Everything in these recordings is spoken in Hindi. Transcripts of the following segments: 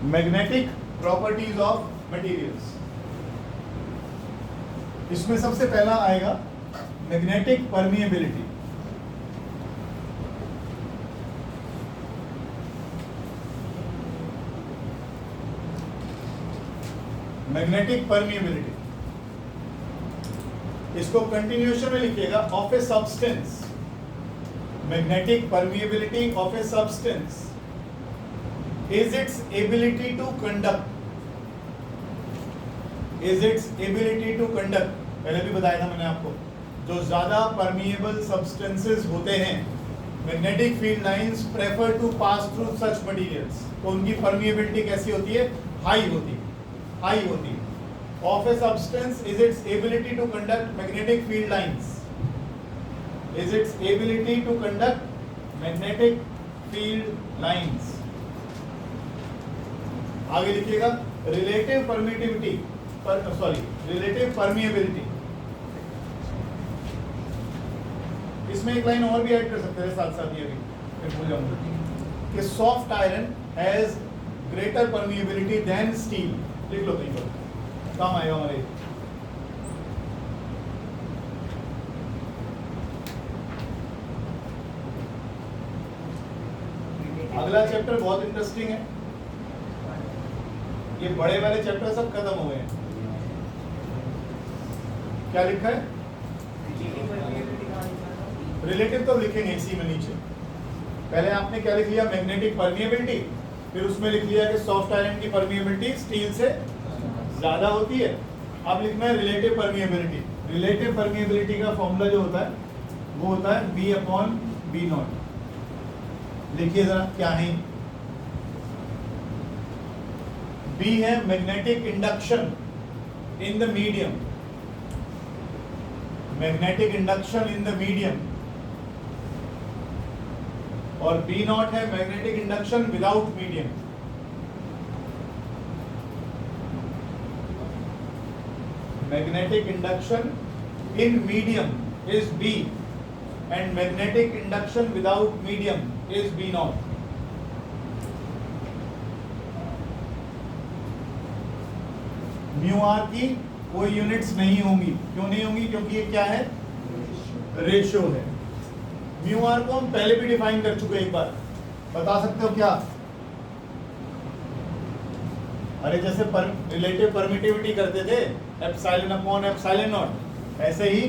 Magnetic properties of materials. इसमें सबसे पहला आएगा मैग्नेटिक परमिएबिलिटी। मैग्नेटिक परमिएबिलिटी, इसको कंटिन्यूएशन में लिखिएगा of a substance. Magnetic permeability of a substance is its ability to conduct, is its ability to conduct। पहले भी बताया था मैंने आपको, जो ज्यादा परमिएबल सब्सटेंसेस होते हैं magnetic field lines prefer to pass through such materials, तो उनकी परमिएबिलिटी कैसी होती है? हाई होती है, हाई होती है। Of a substance is its ability to conduct magnetic field lines, is its ability to conduct magnetic field lines. आगे लिखिएगा रिलेटिव परमिटिविटी, रिलेटिव परमिएबिलिटी। इसमें एक लाइन और भी ऐड कर सकते हैं साथ साथ, ये भी फिर भूल जाऊंगा कि soft iron has greater permeability than steel. लिख लो कहीं पर, काम आएगा हमारे। अगला चैप्टर बहुत इंटरेस्टिंग है, ये बड़े वाले चैप्टर सब खत्म हो गए हैं। क्या लिखा है? रिलेटिव तो लिखेंगे इसी में नीचे। पहले आपने क्या लिख लिया? मैग्नेटिक परमिएबिलिटी, फिर उसमें लिख लिया कि सॉफ्ट आयरन की परमिएबिलिटी स्टील से ज्यादा होती है। अब लिखना है रिलेटिव परमिएबिलिटी। रिलेटिव परमिएबिलिटी का फॉर्मूला जो होता है वो होता है B/B0। लिखिए जरा क्या है। B है magnetic induction in the medium, magnetic induction in the medium, और B0 है magnetic induction without medium. Magnetic induction in medium is B and magnetic induction without medium is B0। Mu R की कोई यूनिट्स नहीं होंगी। क्यों नहीं होंगी? क्योंकि ये क्या है? रेशियो है। म्यू आर को हम पहले भी डिफाइन कर चुके एक बार, बता सकते हो क्या? अरे जैसे रिलेटिव परमिटिविटी करते थे एप्सिलॉन अपॉन एप्सिलॉन नॉट, ऐसे ही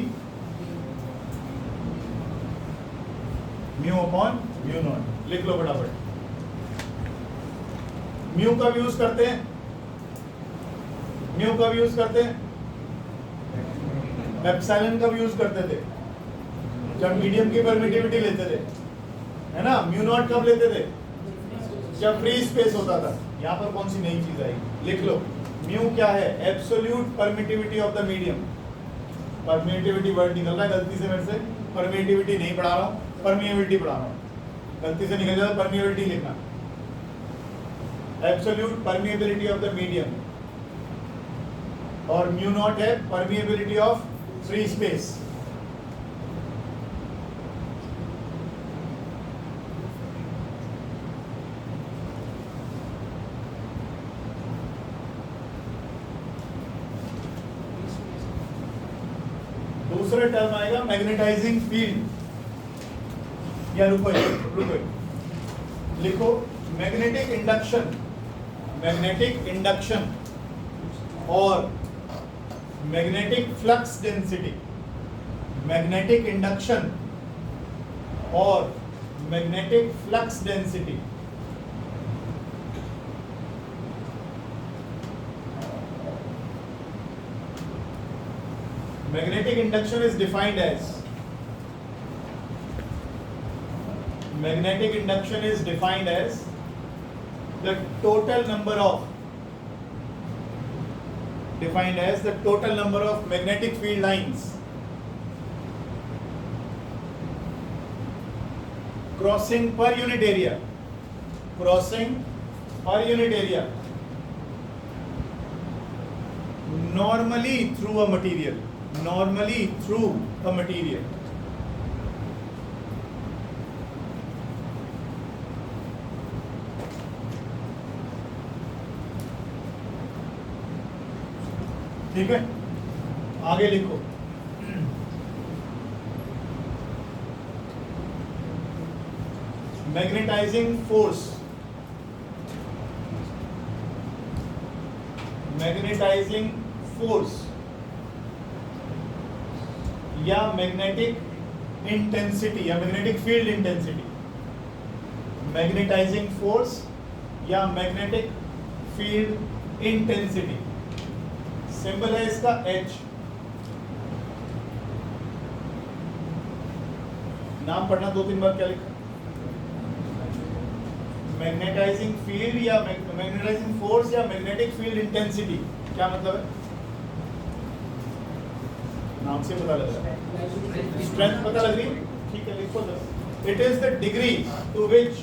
म्यू अपॉन म्यू नॉट। लिख लो फटाफट। म्यू कब यूज करते हैं? म्यू कब यूज करते हैं? एप्सिलॉन कब यूज करते थे? जब मीडियम की परमिटिविटी लेते थे, है ना। म्यू नॉट कब लेते थे? जब फ्री स्पेस होता था। यहाँ पर कौन सी नई चीज आएगी? लिख लो। म्यू क्या है? Absolute permittivity of the medium. Permittivity word निकल रहा है गलती से मेरे से, परमिटिविटी नहीं पढ़ा रहा हूँ, परमिएबिलिटी पढ़ा रहा हूँ। गलती से निकल जाए परमिएबिलिटी लिखना। Absolute permeability of the medium, और म्यू नॉट है परमिएबिलिटी ऑफ फ्री स्पेस। दूसरा टर्म आएगा मैग्नेटाइजिंग फील्ड। या रुको लिखो मैग्नेटिक इंडक्शन, मैग्नेटिक इंडक्शन और magnetic flux density. Magnetic induction और magnetic flux density. Magnetic induction is defined as, magnetic induction is defined as the total number of magnetic field lines crossing per unit area normally through a material। ठीक है, आगे लिखो। मैग्नेटाइजिंग फोर्स, मैग्नेटाइजिंग फोर्स या मैग्नेटिक इंटेंसिटी या magnetic field intensity, magnetising force या मैग्नेटिक फील्ड इंटेंसिटी, सिंबल है इसका H। नाम पढ़ना 2-3 बार, क्या लिखा? मैग्नेटाइजिंग फील्ड या मैग्नेटाइजिंग फोर्स या मैग्नेटिक फील्ड इंटेंसिटी, क्या मतलब है? नाम से पता लग रहा है, स्ट्रेंथ पता लग रही है, ठीक है, लिखो जरा। It is the degree to which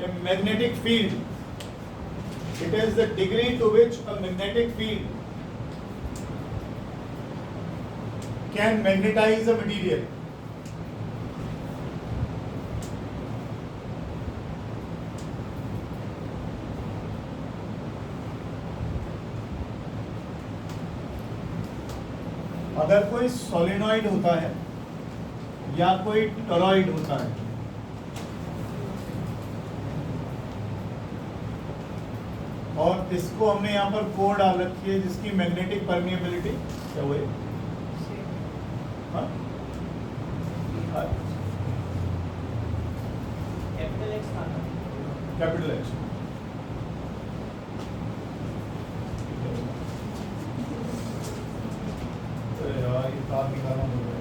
a magnetic field, it is the degree to which a magnetic field can magnetise a material. अगर कोई सोलेनॉइड होता है या कोई टॉरॉइड होता है, और इसको हमने यहाँ पर कोड डाल रखी है जिसकी मैग्नेटिक परमिएबिलिटी क्या हुई, कैपिटल H। यार ये तार निकालना हो गया,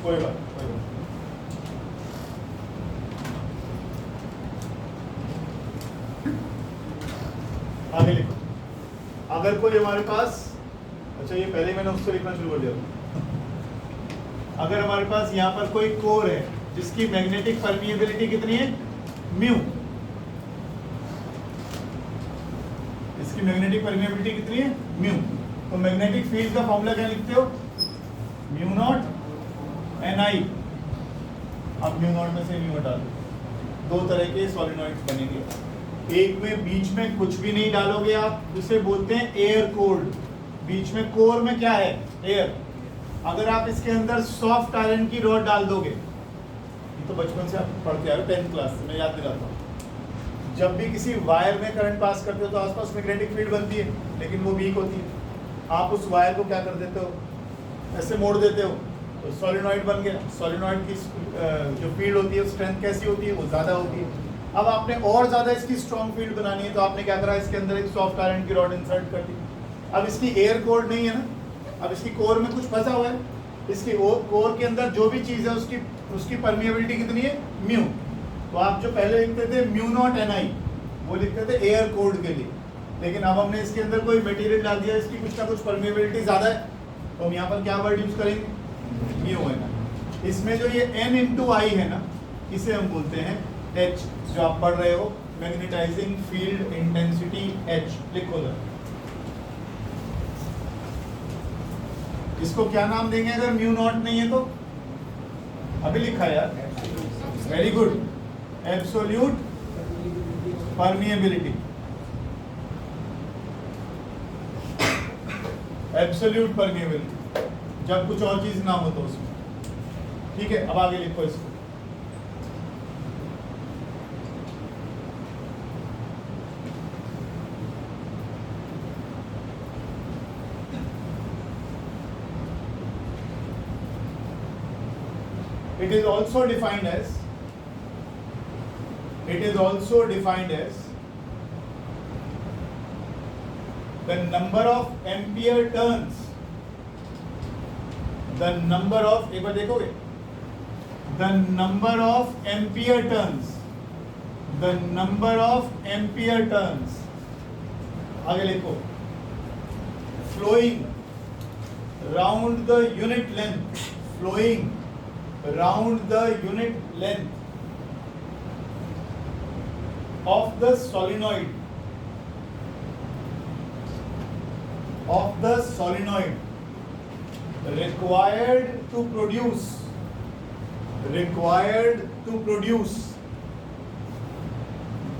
कोई बात कोई बात। आगे लिखो। अगर कोई हमारे पास, अच्छा ये पहले मैंने उससे लिखना शुरू कर दिया। अगर हमारे पास यहाँ पर कोई कोर है जिसकी मैग्नेटिक परमिएबिलिटी कितनी है, म्यू, इसकी मैग्नेटिक परमिएबिलिटी कितनी है, म्यू, तो मैग्नेटिक फील्ड का फॉर्मूला क्या लिखते हो, म्यू नॉट Ni। अब म्यू नॉट में से म्यू हटा दो। दो तरह के सॉलिनॉइड्स बनेंगे, एक में बीच में कुछ भी नहीं डालोगे आप, जिसे बोलते हैं एयर कोर्ड। बीच में कोर में क्या है, एयर। अगर आप इसके अंदर सॉफ्ट आयरन की रॉड डाल दोगे, ये तो बचपन से आप पढ़ते आ रहे हो 10th क्लास से, मैं याद दिलाता हूँ, जब भी किसी वायर में करंट पास करते हो तो आसपास मैग्नेटिक फील्ड बनती है, लेकिन वो वीक होती है। आप उस वायर को क्या कर देते हो, ऐसे मोड़ देते हो, तो सॉलिनॉइड बन गया। सॉलिनॉइड की जो फील्ड होती है, स्ट्रेंथ कैसी होती है, वो ज़्यादा होती है। अब आपने और ज़्यादा इसकी स्ट्रॉन्ग फील्ड बनानी है, तो आपने क्या करा, इसके अंदर एक सॉफ्ट आयरन की रॉड इंसर्ट कर दी। अब इसकी एयर कोर नहीं है ना, अब इसकी कोर में कुछ फंसा हुआ है। इसकी कोर के अंदर जो भी चीज़ है उसकी परमिएबिलिटी कितनी है, म्यू। तो आप जो पहले लिखते थे म्यू नॉट Ni, वो लिखते थे एयर कोर के लिए, लेकिन अब हमने इसके अंदर कोई मटेरियल डाल दिया, इसकी कुछ ना कुछ परमिएबिलिटी ज़्यादा है, तो हम यहाँ पर क्या वर्ड यूज़ करेंगे, म्यू है ना। इसमें जो ये N × I है ना, इसे हम बोलते हैं H, जो आप पढ़ रहे हो, मैग्नेटाइजिंग फील्ड इंटेंसिटी H। लिखो जरा, इसको क्या नाम देंगे अगर म्यू नॉट नहीं है तो, अभी लिखा यार, very good, absolute permeability. Absolute permeability, जब कुछ और चीज ना हो तो उसमें, ठीक है। अब आगे लिखो इसको, it is also defined as the number of ampere turns, the number of, एक बार देखोगे, the number of ampere turns, the number of ampere turns, आगे लिखो, flowing round the unit length, flowing round the unit length of the solenoid, required to produce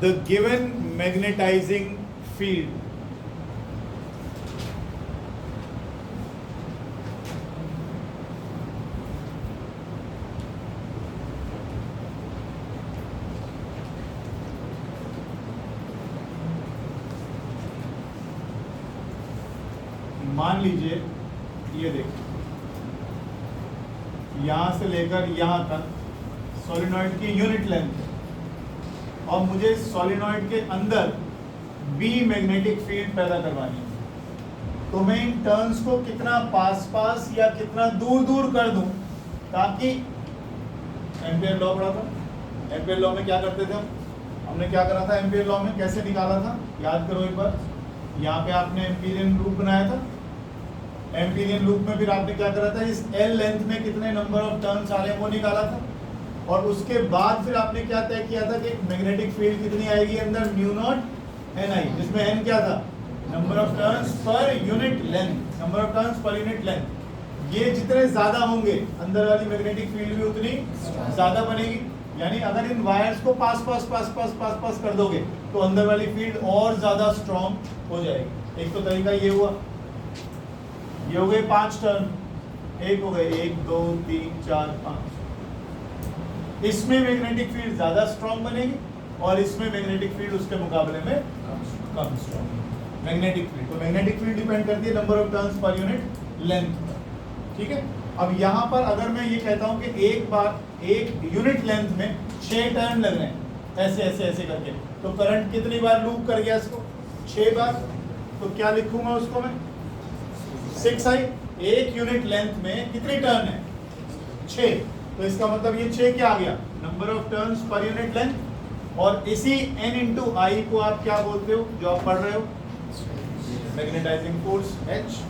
the given magnetizing field, मान लीजिए ये देखिए यहाँ से लेकर यहाँ तक सोलिनॉइड की यूनिट लेंथ है और मुझे सोलिनॉइड के अंदर बी मैग्नेटिक फील्ड पैदा करवानी है, तो मैं इन टर्न्स को कितना पास पास या कितना दूर दूर कर दूं ताकि एम्पियर लॉ पढ़ा था। एम्पियर लॉ में क्या करते थे हमने क्या करा था एम्पियर लॉ में कैसे निकाला था, याद करो एक बार। यहाँ पे आपने एम्पीरियन लूप बनाया था, एम्पीरियन लूप में फिर आपने क्या करा था, इस एल लेंथ में कितने नंबर ऑफ टर्न्स आ रहे हैं वो निकाला था और उसके बाद फिर आपने क्या तय किया था कि मैग्नेटिक फील्ड कितनी आएगी अंदर, म्यू नॉट एन आई, जिसमें एन क्या था, number of turns per unit length, number of turns per unit length. ये जितने ज्यादा होंगे अंदर वाली मैग्नेटिक फील्ड भी उतनी ज्यादा बनेगी। यानी अगर इन वायर्स को पास पास पास पास पास पास कर दोगे तो अंदर वाली फील्ड और ज्यादा स्ट्रॉन्ग हो जाएगी। एक तो तरीका ये हुआ, ये हो गए 5 टर्न, एक हो गए 1 2 3 4 5। इसमें मैग्नेटिक फील्ड ज्यादा स्ट्रॉन्ग बनेगी और इसमें मैग्नेटिक फील्ड उसके मुकाबले में कम स्ट्रॉन्ग मैग्नेटिक फील्ड। तो मैग्नेटिक फील्ड डिपेंड करती है number of turns per unit length पर, ठीक है। अब यहाँ पर अगर मैं ये कहता हूँ कि एक बार एक यूनिट लेंथ में 6 टर्न लग रहे हैं ऐसे ऐसे ऐसे करके, तो करंट कितनी बार लूप कर गया इसको, 6 बार। तो क्या लिखूंगा उसको मैं, 6i। एक यूनिट लेंथ में कितनी टर्न है, 6, तो इसका मतलब ये 6 क्या आ गया, number of turns per unit length. और इसी n इंटू आई को आप क्या बोलते हो जो आप पढ़ रहे हो, मैग्नेटाइजिंग फोर्स H।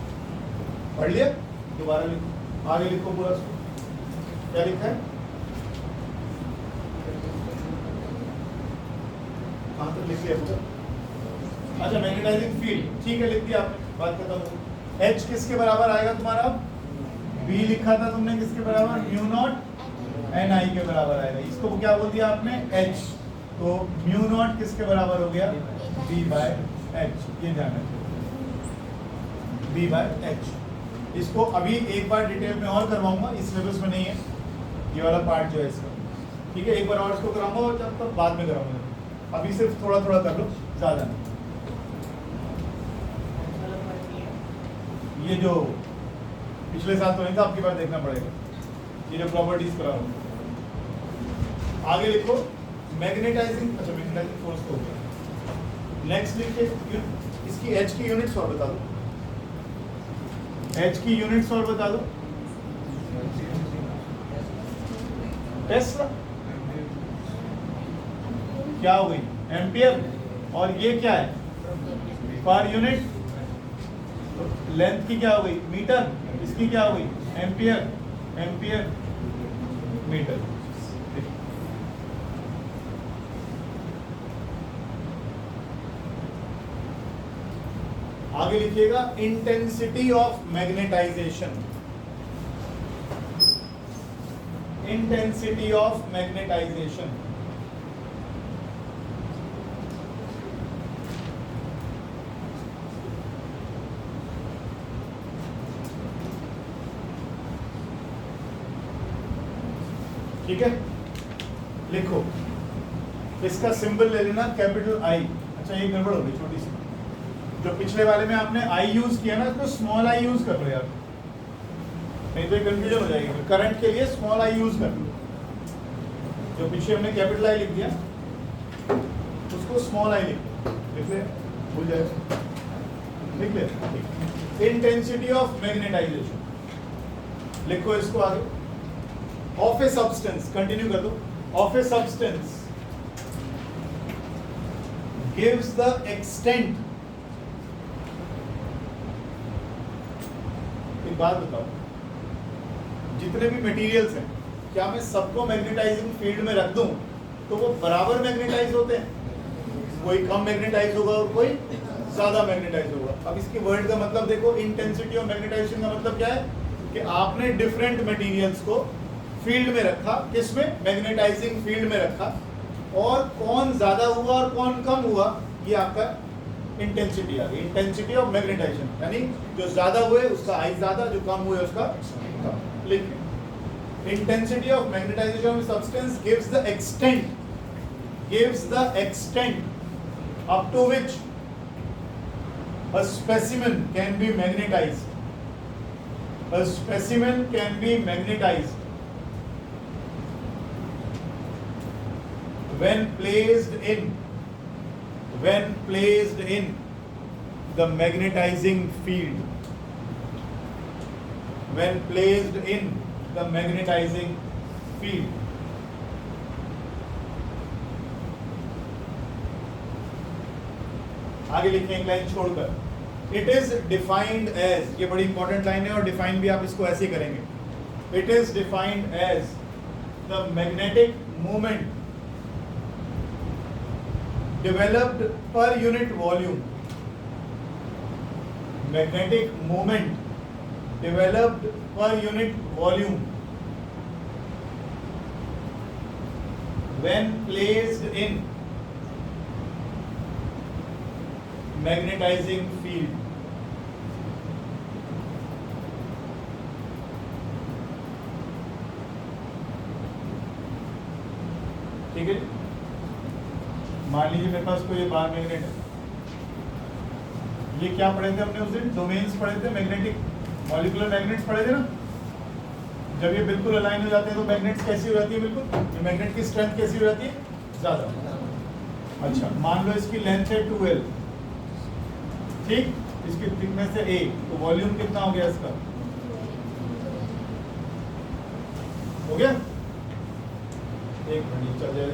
पढ़ लिया, दोबारा लिखो, आगे लिखो पूरा क्या लिखा है, कहाँ तक लिख लिया पूरा, अच्छा मैग्नेटाइजिंग फील्ड, ठीक है लिख दिया आपने, बात खत्म हो। H किसके बराबर आएगा तुम्हारा, B लिखा था तुमने किसके बराबर, म्यू नॉट एन आई के बराबर आएगा। इसको क्या बोल दिया आपने, H, तो म्यू नॉट किसके बराबर हो गया, B बाय H। ये ध्यान रखो, B बाय H। इसको अभी एक बार डिटेल में और करवाऊंगा, इस सिलेबस में नहीं है ये वाला पार्ट जो है इसका, ठीक है। एक बार और इसको कराऊंगा और जब तक बाद में कराऊंगा, अभी सिर्फ थोड़ा थोड़ा कर लो, ज़्यादा नहीं। ये जो पिछले साल तो नहीं था, आपकी बार देखना पड़ेगा, ये जो प्रॉपर्टीज करा रहा आगे लिखो मैग्नेटाइजिंग, अच्छा मैग्नेटाइजिंग फोर्स तो हो गया। नेक्स्ट लिखिए इसकी H की यूनिट्स और बता दो, H की यूनिट्स और बता दो, टेस्ला क्या हो गई, एम्पियर, और ये क्या है, पर यूनिट, लेंथ की क्या हो गई, मीटर, इसकी क्या हो गई, एम्पियर, एम्पियर मीटर। आगे लिखिएगा intensity of magnetisation, intensity of magnetisation. ठीक है, लिखो, इसका सिंबल ले लेना कैपिटल आई। अच्छा ये गड़बड़ हो गई छोटी सी, जो पिछले वाले में आपने आई यूज किया ना, इसको स्मॉल आई यूज कर लो यार, नहीं तो कंफ्यूजन हो जाएगी। करंट के लिए स्मॉल आई यूज कर लो, जो पीछे हमने कैपिटल आई लिख दिया उसको स्मॉल आई लिख ले, भूल जाए, लिख ले। इंटेंसिटी ऑफ मैग्नेटाइजेशन लिखो इसको आगे, ऑफ ए सब्सटेंस, कंटिन्यू कर दो, of a substance gives the extent. एक बात बताओ, जितने भी मटेरियल्स हैं क्या मैं सबको मैग्नेटाइजिंग फील्ड में रख दूं तो वो बराबर मैग्नेटाइज होते हैं, कोई कम मैग्नेटाइज होगा और कोई ज्यादा मैग्नेटाइज होगा। अब इसकी वर्ड का मतलब देखो, इंटेंसिटी ऑफ मैग्नेटाइजेशन का मतलब क्या है कि आपने डिफरेंट मटेरियल्स को फील्ड में रखा, किसमें, मैग्नेटाइजिंग फील्ड में रखा, और कौन ज्यादा हुआ और कौन कम हुआ, ये आपका इंटेंसिटी आ गई, इंटेंसिटी ऑफ मैग्नेटाइजेशन। यानी जो ज्यादा हुए उसका आई ज्यादा, जो कम हुए उसका कम। लिखिए, intensity of magnetisation of substance gives the extent, gives the extent up to A specimen can be magnetized. A specimen can be magnetized when placed in the magnetizing field. When placed in the magnetizing field. आगे लिखें एक लाइन छोड़कर. It is defined as, ये बड़ी इंपॉर्टेंट लाइन है और डिफाइन भी आप इसको ऐसे ही करेंगे. It is defined as the magnetic moment developed per unit volume. Magnetic moment developed per unit volume when placed in magnetizing field. ठीक है, मान लीजिए मेरे पास कोई बार मैग्नेट है. ये क्या पढ़े थे हमने उस दिन? डोमेन्स पढ़े थे, मैग्नेटिक मॉलिक्यूलर मैग्नेट्स पढ़े थे ना. जब ये बिल्कुल अलाइन हो जाते हैं तो मैग्नेट्स कैसी हो जाती है? बिल्कुल, ये मैग्नेट की स्ट्रेंथ कैसी हो जाती है? ज्यादा. अच्छा, मान लो इसकी लेंथ है 2L, ठीक, इसकी थिकनेस है A, तो वॉल्यूम कितना हो गया इसका? हो गया? एक मिनट चल जाए.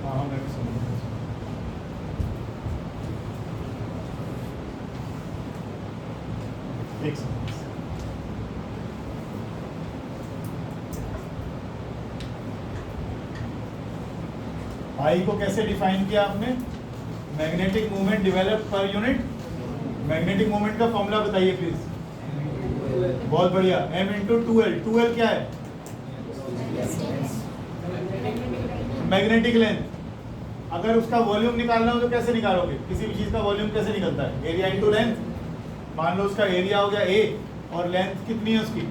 हाँ, मैं भी समझ. एक सेकंड. आई को कैसे डिफाइन किया आपने? Magnetic movement develop per unit. Magnetic movement का फॉर्मूला बताइए प्लीज. बहुत बढ़िया, m इंटू 2L. 2L क्या है? Magnetic length. अगर उसका वॉल्यूम निकालना हो तो कैसे निकालोगे? किसी भी चीज का वॉल्यूम कैसे निकलता है? Area into length. मान लो उसका एरिया हो गया A और लेंथ कितनी है उसकी?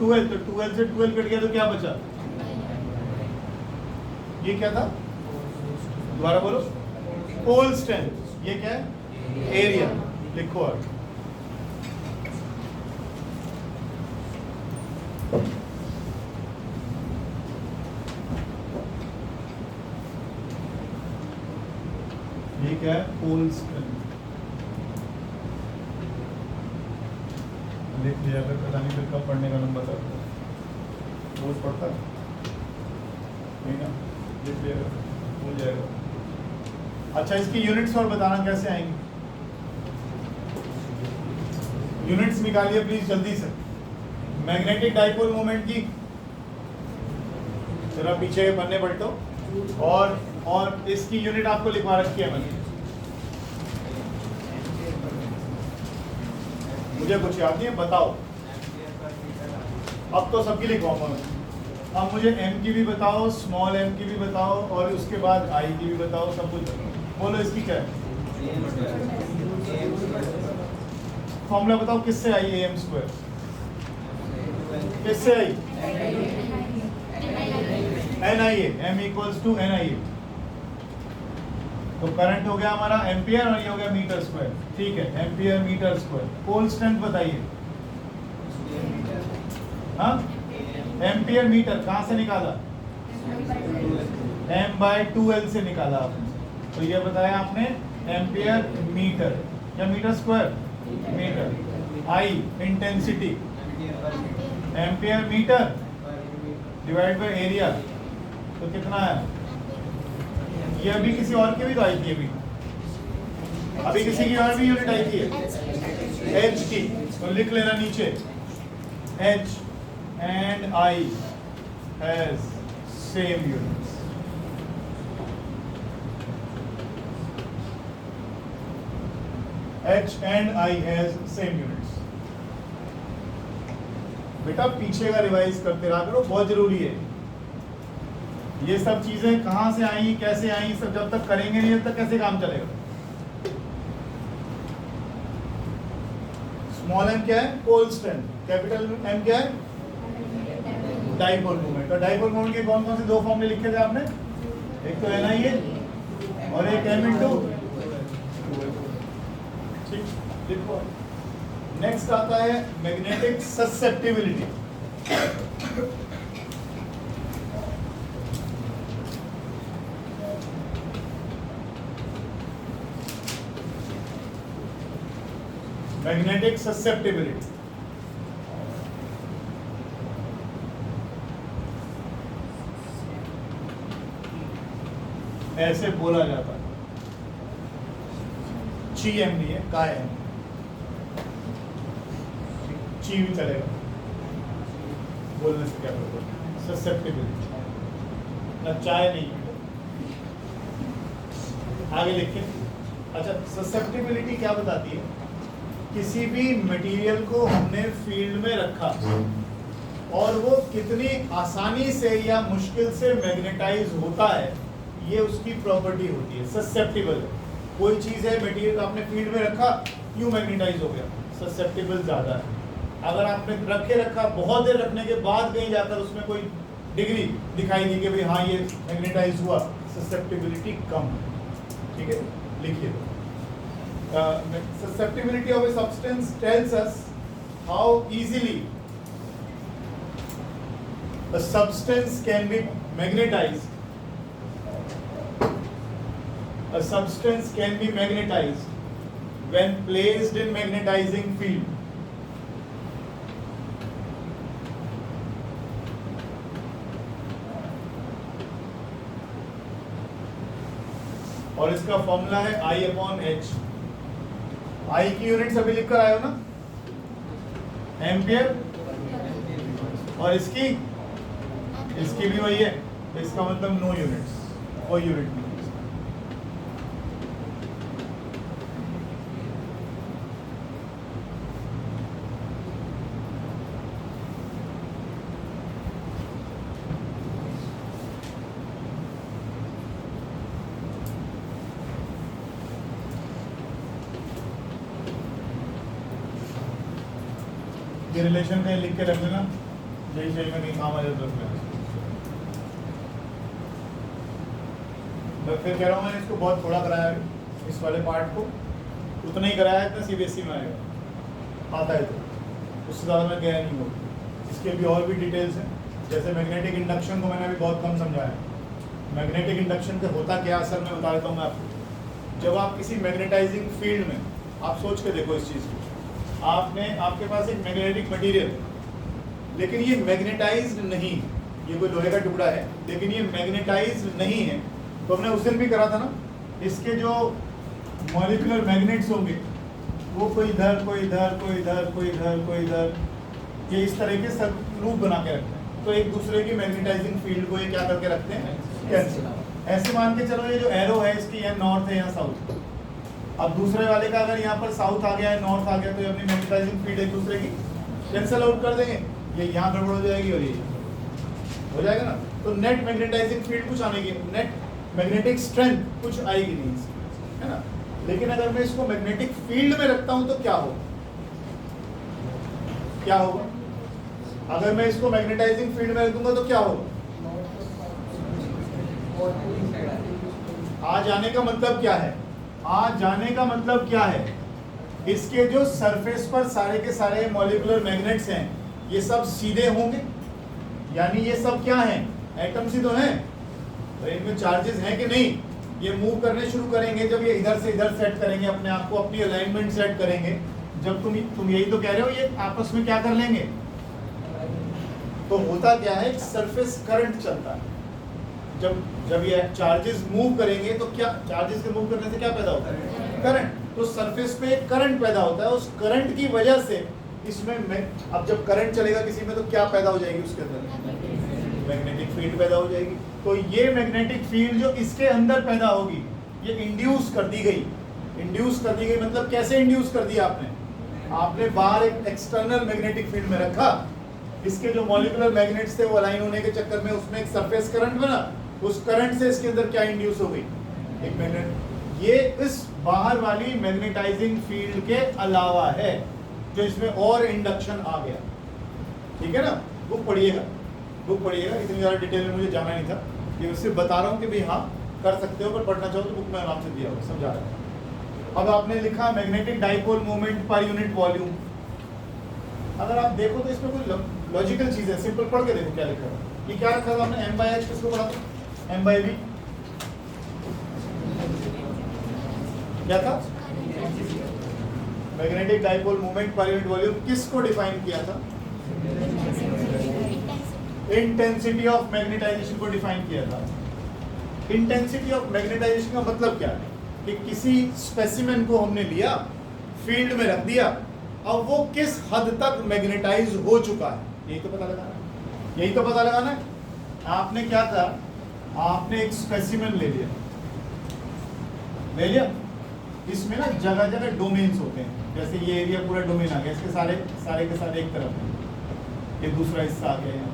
2L. तो 2L से 2L कट गया तो क्या बचा? ये क्या था? दोबारा बोलो. Pole strength. ये क्या है? एरिया. लिखो आप. ये क्या है? Pole strength. लिख लिया अगर पता नहीं फिर कब पढ़ने का नंबर था. रोज पढ़ता नहीं ना, लिख लिया हो जाएगा. अच्छा, इसकी यूनिट्स और बताना कैसे आएंगी? यूनिट्स निकालिए प्लीज जल्दी से. मैग्नेटिक डाइपोल मोमेंट की जरा पीछे पन्ने पलटो. और इसकी यूनिट आपको लिखवा रखी है मैंने. मुझे कुछ याद नहीं है, बताओ. अब तो सबकी लिखवाऊंगा मैं. अब मुझे m की भी बताओ, स्मॉल m की भी बताओ, और उसके बाद i की भी बताओ. सब कुछ बोलो. इसकी क्या है फॉर्मूला? बताओ किससे आई am स्क्वायर? किससे आई? NIA. m equals to NIA. तो करंट हो गया हमारा एम्पियर और ये हो गया मीटर स्क्वायर. ठीक है, ampere metre square. Pole strength बताइए. हाँ, एम्पियर मीटर कहाँ से निकाला? m/2L से निकाला आपने. तो ये बताया आपने एम्पियर मीटर या metre square? Metre. I intensity. Ampere metre divide by area. तो कितना है? ये अभी किसी और की भी तो आई थी. अभी किसी की और भी यूनिट आई थी H की. तो लिख लेना नीचे. H and I has same units. H and I has same units. बेटा पीछे का रिवाइज करते रहा करो, बहुत जरूरी है. ये सब चीजें कहाँ से आई, कैसे आई, सब जब तक करेंगे नहीं तब तक कैसे काम चलेगा? स्मॉल एम क्या है? Pole strength. कैपिटल एम क्या है? Dipole moment. और डाइपोल मोमेंट के कौन कौन से दो फॉर्मूले लिखे थे आपने? एक तो NiA और एक M इंटू। ठीक, देखो नेक्स्ट आता है मैग्नेटिक ससेप्टिबिलिटी। मैग्नेटिक ससेप्टिबिलिटी ऐसे बोला जाता है, ची एम नहीं है, का एम, ची भी चलेगा, बोलने से क्या बोलते हैं? ससेप्टिबिलिटी, ना चाय नहीं है। आगे लिखिए। अच्छा, ससेप्टिबिलिटी क्या बताती है? किसी भी मटेरियल को हमने फील्ड में रखा और वो कितनी आसानी से या मुश्किल से मैग्नेटाइज होता है, ये उसकी प्रॉपर्टी होती है। ससेप्टिबल, कोई चीज़ है, मटेरियल आपने फील्ड में रखा, यूं मैग्नेटाइज हो गया, ससेप्टिबल ज़्यादा है। अगर आपने रख के रखा, बहुत देर रखने के बाद कहीं जाकर उसमें कोई डिग्री दिखाई दी कि भाई हाँ ये मैग्नेटाइज हुआ, ससेप्टिबिलिटी कम है। ठीक है, लिखिए। Susceptibility of a substance tells us how easily a substance can be magnetized. A substance can be magnetized when placed in magnetizing field. और इसका फॉर्मूला है I/H। I की यूनिट अभी लिख कर आए हो ना, एम्पियर, और इसकी भी वही है, तो इसका मतलब नो यूनिट्स, कोई यूनिट नहीं। ये रिलेशन कहीं लिख के रख लेना, यही सही में कहीं काम आ जाए तो रख लेना। मैं फिर कह रहा हूँ, मैंने इसको बहुत थोड़ा कराया है, इस वाले पार्ट को उतना ही कराया है, इतना CBSE में आएगा, आता है तो उससे ज़्यादा मैं गया नहीं हूँ। इसके भी और भी डिटेल्स हैं, जैसे मैग्नेटिक इंडक्शन को मैंने अभी बहुत कम समझाया। मैग्नेटिक इंडक्शन का होता क्या असल में बता देता हूँ मैं आपको। जब आप किसी मैग्नेटाइजिंग फील्ड में, आप सोच के देखो इस चीज़ को, आपके पास एक मैग्नेटिक मटेरियल, लेकिन ये मैग्नेटाइज्ड नहीं, ये कोई लोहे का टुकड़ा है लेकिन ये मैग्नेटाइज्ड नहीं है। तो हमने उस दिन भी करा था ना, इसके जो मॉलिक्यूलर मैग्नेट्स होंगे वो कोई इधर, कोई इधर, कोई इधर, कोई इधर, कोई इधर, ये इस तरह के सब लूप बना के रखते हैं। तो एक दूसरे की मैग्नेटाइजिंग फील्ड को ये क्या करके रखते हैं? कैंसिल। ऐसे मान के चलो, ये जो एरो है इसकी यहाँ नॉर्थ है, यहाँ साउथ। अब दूसरे वाले का अगर यहाँ पर साउथ आ गया है, नॉर्थ आ गया, तो ये अपनी मैग्नेटाइजिंग फील्ड एक दूसरे की कैंसिल आउट कर देंगे। ये यहाँ गड़बड़ हो जाएगी और ये हो जाएगा ना। तो नेट मैग्नेटाइजिंग फील्ड कुछ आने की, नेट मैग्नेटिक स्ट्रेंथ कुछ आएगी नहीं, है ना। लेकिन अगर मैं इसको मैग्नेटिक फील्ड में रखता हूँ तो क्या होगा? क्या होगा? अगर मैं इसको मैग्नेटाइजिंग फील्ड में रख दूंगा तो क्या होगा? आ जाने का मतलब क्या है? आ जाने का मतलब क्या है? इसके जो सरफेस पर सारे के सारे मॉलिक्यूलर मैग्नेट्स हैं, ये सब सीधे होंगे, यानी ये सब क्या हैं? एटम्स ही तो हैं। तो इनमें चार्जेस हैं कि नहीं? ये मूव करने शुरू करेंगे जब ये इधर से इधर सेट करेंगे अपने आप को, अपनी अलाइनमेंट सेट करेंगे। जब तुम यही तो कह रहे हो, ये आपस में क्या कर लेंगे? तो होता क्या है, सरफेस करंट चलता है। जब ये चार्जेस मूव करेंगे तो क्या, चार्जेस के मूव करने से क्या पैदा होता है? करंट। तो सरफेस पे एक करंट पैदा होता है, उस करंट की वजह से इसमें अब जब करंट चलेगा किसी में तो क्या पैदा हो जाएगी उसके अंदर? मैग्नेटिक फील्ड पैदा हो जाएगी। तो ये मैग्नेटिक फील्ड जो इसके अंदर पैदा होगी, ये इंड्यूस कर दी गई। इंड्यूस कर दी गई मतलब कैसे इंड्यूस कर दिया आपने? आपने बाहर एक एक्सटर्नल मैग्नेटिक फील्ड में रखा, इसके जो मॉलिक्यूलर मैग्नेट्स थे वो अलाइन होने के चक्कर में उसमें एक सरफेस करंट बना, उस करंट से इसके अंदर क्या इंड्यूस हो गई? एक मैग्नेट। ये इस बाहर वाली मैग्नेटाइजिंग फील्ड के अलावा है। जो इसमें और इंडक्शन आ गया, ठीक है ना। बुक पढ़िएगा, बुक पढ़िएगा, इतनी ज़्यादा डिटेल में मुझे जाना नहीं था, ये सिर्फ बता रहा हूँ कि भाई हाँ कर सकते हो, पर पढ़ना चाहो तो बुक में आराम से दिया हुआ समझा रहा है। अब आपने लिखा magnetic dipole moment per unit volume. अगर आप देखो तो इसमें कोई लॉजिकल चीज़ है, सिंपल पढ़ के देखो क्या लिखा है। ये क्या रखा था आपने, m/h किसको पढ़ा था, m/v क्या था, magnetic dipole moment per unit volume किसको डिफाइन किया था, इंटेंसिटी ऑफ मैग्नेटाइजेशन को डिफाइन किया था। इंटेंसिटी ऑफ मैग्नेटाइजेशन का मतलब क्या है कि किसी स्पेसिमेन को हमने लिया, फील्ड में रख दिया, अब वो किस हद तक मैग्नेटाइज हो चुका है, यही तो पता लगाना है, यही तो पता लगाना है। आपने क्या था, आपने एक स्पेसिमेन ले लिया, ले लिया, इसमें ना जगह जगह डोमेन्स होते हैं, जैसे ये एरिया पूरा डोमेन आ गया, इसके सारे सारे के सारे एक तरफ है, ये दूसरा हिस्सा आ गया यहाँ,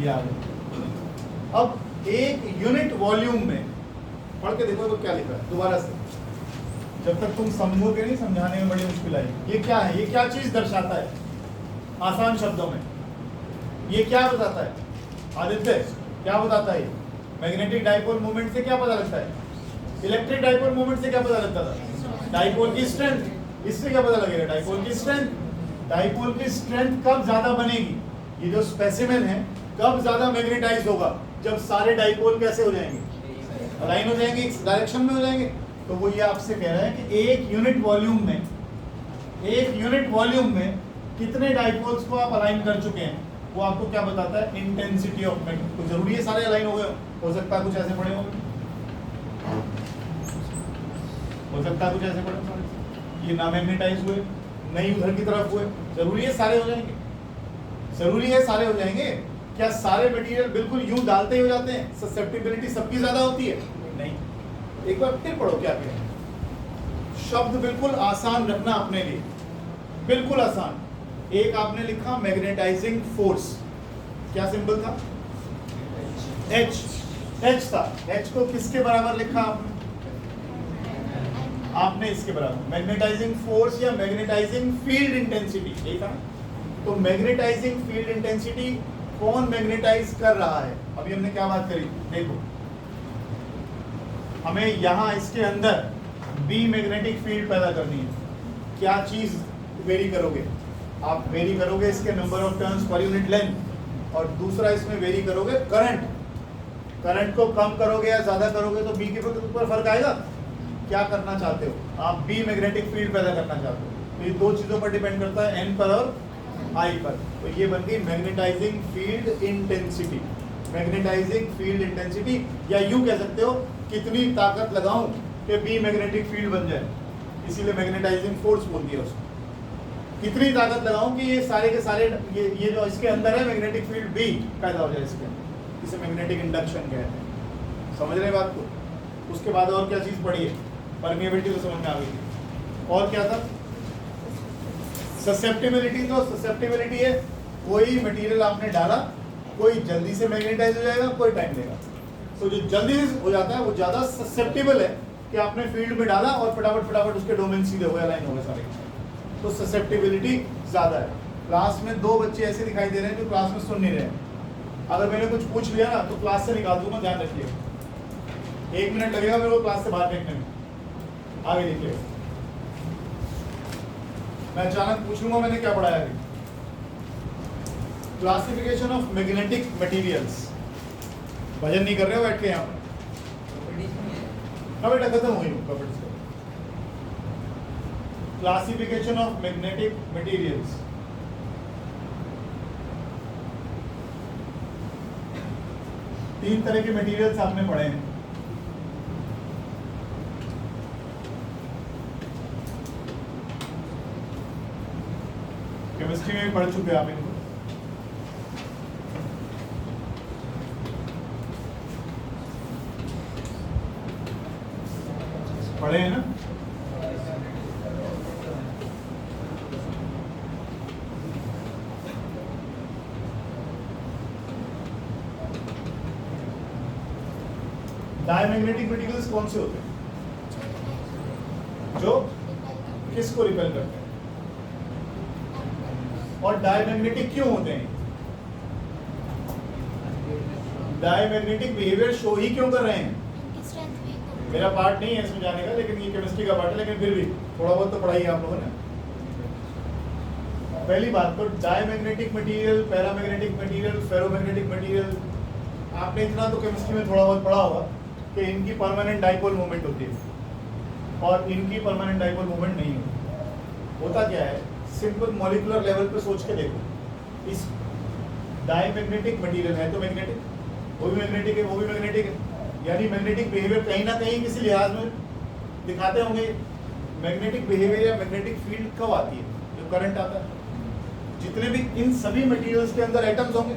ये आ गया। अब एक यूनिट वॉल्यूम में पढ़ के देखो तो क्या लिखा है दोबारा से, जब तक तुम समझोगे नहीं समझाने में बड़ी मुश्किल आएगी। ये क्या है, ये क्या चीज दर्शाता है, आसान शब्दों में ये क्या बताता है आदित्य, क्या बताता है, मैग्नेटिक डाइपोल मोमेंट से क्या पता लगता है, इलेक्ट्रिक डाइपोल मोमेंट से क्या पता लगता था, डाइपोल की स्ट्रेंथ, इससे क्या पता लगेगा, डाइपोल की स्ट्रेंथ। डाइपोल की स्ट्रेंथ कब ज्यादा बनेगी, ये जो स्पेसिमेन है कब ज्यादा मैग्नेटाइज होगा, जब सारे डाइपोल कैसे हो जाएंगे, अलाइन हो जाएंगे, इस डायरेक्शन में हो जाएंगे। तो वो ये आपसे कह रहा है कि एक यूनिट वॉल्यूम में, एक यूनिट वॉल्यूम में कितने डाइपोल्स को आप अलाइन कर चुके हैं, वो आपको क्या बताता है, इंटेंसिटी ऑफ मैग्नेट। तो जरूरी है सारे अलाइन हो गए, हो सकता है कुछ ऐसे पड़े होंगे, हो सकता है कुछ ऐसे पड़े होंगे, ये ना मैग्नेटाइज हुए, नहीं उधर की तरफ हुए, जरूरी है सारे हो जाएंगे, जरूरी है सारे हो जाएंगे। क्या सारे मटेरियल बिल्कुल यूं डालते ही हो जाते हैं, ससेप्टिबिलिटी सबकी ज्यादा होती है, नहीं। एक बार फिर पढ़ो क्या कह रहे हैं, शब्द बिल्कुल आसान रखना अपने लिए, बिल्कुल आसान। एक आपने लिखा मैग्नेटाइजिंग फोर्स, क्या सिंबल था, H, H था, H को किसके बराबर लिखा आपने, आपने इसके बराबर, मैग्नेटाइजिंग फोर्स या मैग्नेटाइजिंग फील्ड इंटेंसिटी, यही था। तो मैग्नेटाइजिंग फील्ड इंटेंसिटी कौन मैग्नेटाइज कर रहा है, अभी हमने क्या बात करी, देखो हमें यहाँ इसके अंदर बी मैग्नेटिक फील्ड पैदा करनी है, क्या चीज वेरी करोगे आप, वेरी करोगे इसके number of turns per unit length, और दूसरा इसमें वेरी करोगे करंट, करंट को कम करोगे या ज्यादा करोगे तो बी के ऊपर फर्क आएगा। क्या करना चाहते हो आप, बी मैग्नेटिक फील्ड पैदा करना चाहते हो, तो ये दो चीजों पर डिपेंड करता है, एन पर और आई पर। तो ये बन गई magnetising field intensity, magnetising field intensity, या यूं कह सकते हो कितनी ताकत लगाऊं कि बी मैग्नेटिक फील्ड बन जाए, इसीलिए मैग्नेटाइजिंग फोर्स बोल दिया उसको। कितनी ताकत लगाऊं कि ये सारे के सारे ये जो इसके अंदर है मैग्नेटिक फील्ड बी पैदा हो जाए इसके अंदर, इसे मैग्नेटिक इंडक्शन कहते हैं। समझ रहे बात को। उसके बाद और क्या चीज पढ़ी है, परमिएबिलिटी तो समझ में आ गई थी, और क्या था, ससेप्टिबिलिटी। तो ससेप्टिबिलिटी है कोई मटेरियल आपने डाला, कोई जल्दी से मैग्नेटाइज हो जाएगा, कोई टाइम लेगा। तो जो जल्दी हो जाता है वो ज्यादा ससेप्टिबल है कि आपने फील्ड में डाला और फटाफट फटाफट उसके डोमेन सीधे हो गए, अलाइन हो गए सारे, तो ससेप्टिबिलिटी ज्यादा है। क्लास में दो बच्चे ऐसे दिखाई दे रहे हैं जो क्लास में सुन नहीं रहे हैं, अगर मैंने कुछ पूछ लिया ना तो क्लास से निकाल दूंगा, ध्यान रखिएगा, 1 मिनट लगेगा मेरे को क्लास से बाहर फेंकने में। आगे देखिए, मैं अचानक पूछ लूंगा मैंने क्या पढ़ाया अभी, क्लासिफिकेशन ऑफ मैग्नेटिक मटेरियल्स। भजन नहीं कर रहे हो बैठ के यहाँ पर, हाँ बेटा खत्म हुई कपड़े। क्लासिफिकेशन ऑफ मैग्नेटिक मटेरियल्स, तीन तरह के मटेरियल्स आपने पढ़े हैं। केमिस्ट्री में भी पढ़ चुके हैं आप इनको, पढ़े हैं ना। डायमैग्नेटिक मटेरियल्स कौन से होते हैं, जो किसको रिपेल करते हैं? और डायमैग्नेटिक क्यों होते हैं? डायमैग्नेटिक बिहेवियर शो ही क्यों कर रहे हैं? मेरा पार्ट नहीं है इसमें जाने का, लेकिन ये केमिस्ट्री का पार्ट है, लेकिन फिर भी थोड़ा बहुत तो पढ़ाई है आप लोगों ने। पहली बात तो diamagnetic material, paramagnetic material, ferromagnetic material, आपने इतना तो केमिस्ट्री में थोड़ा बहुत पढ़ा होगा कि इनकी परमानेंट डाइपोल मोमेंट होती है और इनकी परमानेंट डाइपोल मोमेंट नहीं होती। होता क्या है, सिंपल मॉलिक्यूलर लेवल पे सोच के देखो, इस डायमैग्नेटिक मटेरियल है तो मैग्नेटिक, वो भी मैग्नेटिक है, वो भी मैग्नेटिक है, यानी मैग्नेटिक बिहेवियर कहीं ना कहीं किसी लिहाज में दिखाते होंगे। मैग्नेटिक बिहेवियर या मैग्नेटिक फील्ड कब आती है? जो करंट आता है। जितने भी इन सभी मटेरियल्स के अंदर एटम्स होंगे,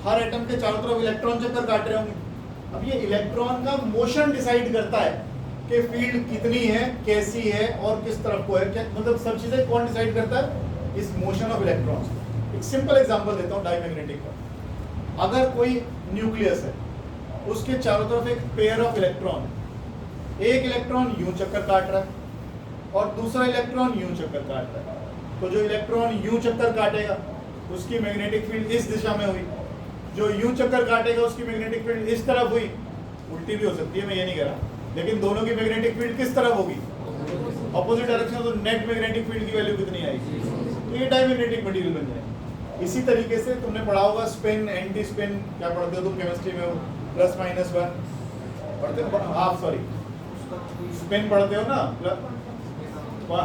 हर एटम के चारों तरफ इलेक्ट्रॉन चक्कर काट रहे होंगे। अब ये इलेक्ट्रॉन का मोशन डिसाइड करता है कि फील्ड कितनी है, कैसी है और किस तरफ को है, क्या मतलब सब चीजें कौन डिसाइड करता है? इस मोशन ऑफ इलेक्ट्रॉन्स। एक सिंपल एग्जांपल देता हूँ डायमैग्नेटिक का। अगर कोई न्यूक्लियस है, उसके चारों तरफ एक पेयर ऑफ इलेक्ट्रॉन, एक इलेक्ट्रॉन यूं चक्कर काट रहा है और दूसरा इलेक्ट्रॉन यूं चक्कर काट रहा है, तो जो इलेक्ट्रॉन यूं चक्कर काटेगा उसकी मैग्नेटिक फील्ड इस दिशा में हुई, जो यूं चक्कर काटेगा उसकी मैग्नेटिक फील्ड इस तरफ हुई। उल्टी भी हो सकती है, मैं ये नहीं कह रहा, लेकिन दोनों की मैग्नेटिक फील्ड किस तरफ होगी? Opposite direction. तो नेट मैग्नेटिक फील्ड की वैल्यू कितनी आएगी? तो ये डायमैग्नेटिक मटेरियल बन जाएगा। इसी तरीके से तुमने पढ़ा होगा स्पिन, एंटी स्पिन, क्या पढ़ते हो तुम केमिस्ट्री में? +-1 पढ़ते हो, हाफ, सॉरी स्पिन पढ़ते हो ना,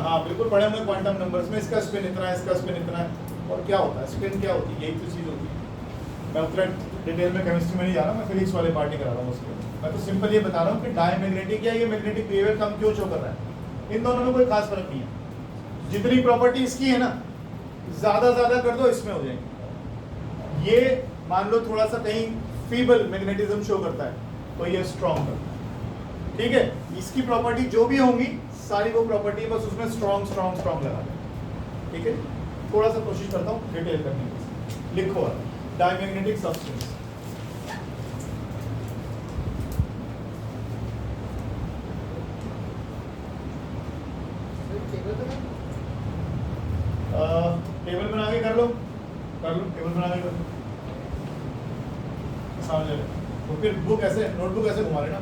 हाँ बिल्कुल पढ़े होंगे क्वांटम नंबर्स में, इसका स्पिन इतना है, इसका स्पिन इतना है। और क्या होता है स्पिन, क्या होती है? यही तो चीज़ होती है। मैं उतना डिटेल में केमिस्ट्री में नहीं जा रहा, मैं फिजिक्स वाले पार्टी करा रहा हूँ उसके। मैं तो सिंपल ये बता रहा हूँ कि डायमैग्नेटिक या ये मैग्नेटिक बिहेवियर कम क्यों शो कर रहा है। इन दोनों में कोई खास फर्क नहीं है। जितनी प्रॉपर्टी इसकी है ना, ज़्यादा कर दो इसमें हो जाएगी। ये मान लो थोड़ा सा कहीं फीबल मैग्नेटिज्म शो करता है तो ये स्ट्रॉन्ग करता है, ठीक है। इसकी प्रॉपर्टी जो भी होंगी सारी वो प्रॉपर्टी, बस उसमें स्ट्रॉन्ग लगा दें, ठीक है। थोड़ा सा कोशिश करता हूँ डिटेल करने की। लिखो डायमैग्नेटिक सब्सटेंस। टेबल बना के कर लो, टेबल बना के कर लो, समझ लो। तो फिर बुक ऐसे, नोटबुक ऐसे घुमा लेना,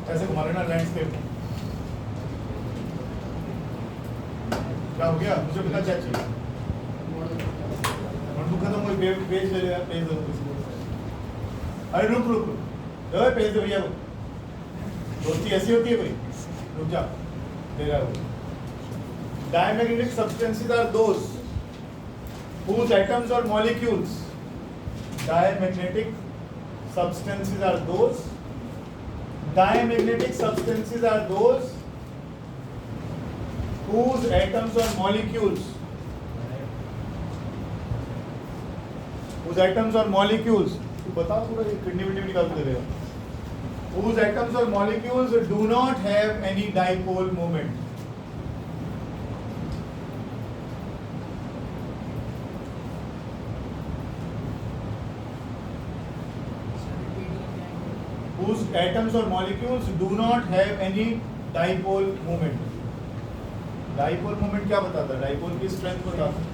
ऐसे घुमा लेना लैंडस्केप। क्या हो गया? मुझे पता क्या चाहिए। नोटबुक खत्म हो गई, पेज ले लिया, पेज दो। अरे रुक, पेज दो भैया। दोस्ती ऐसी होती है कोई? रुक जा, दे रहा है। Diamagnetic substances are those whose atoms or molecules. Diamagnetic substances are those. Diamagnetic substances are those whose atoms or molecules. Whose atoms or molecules. बताओ थोड़ा किडनी विडनी निकाल के दे देगा। Whose atoms or molecules do not have any dipole moment. Whose atoms or molecules do not have any dipole moment. Dipole moment क्या बताता है? Dipole की strength बताता है।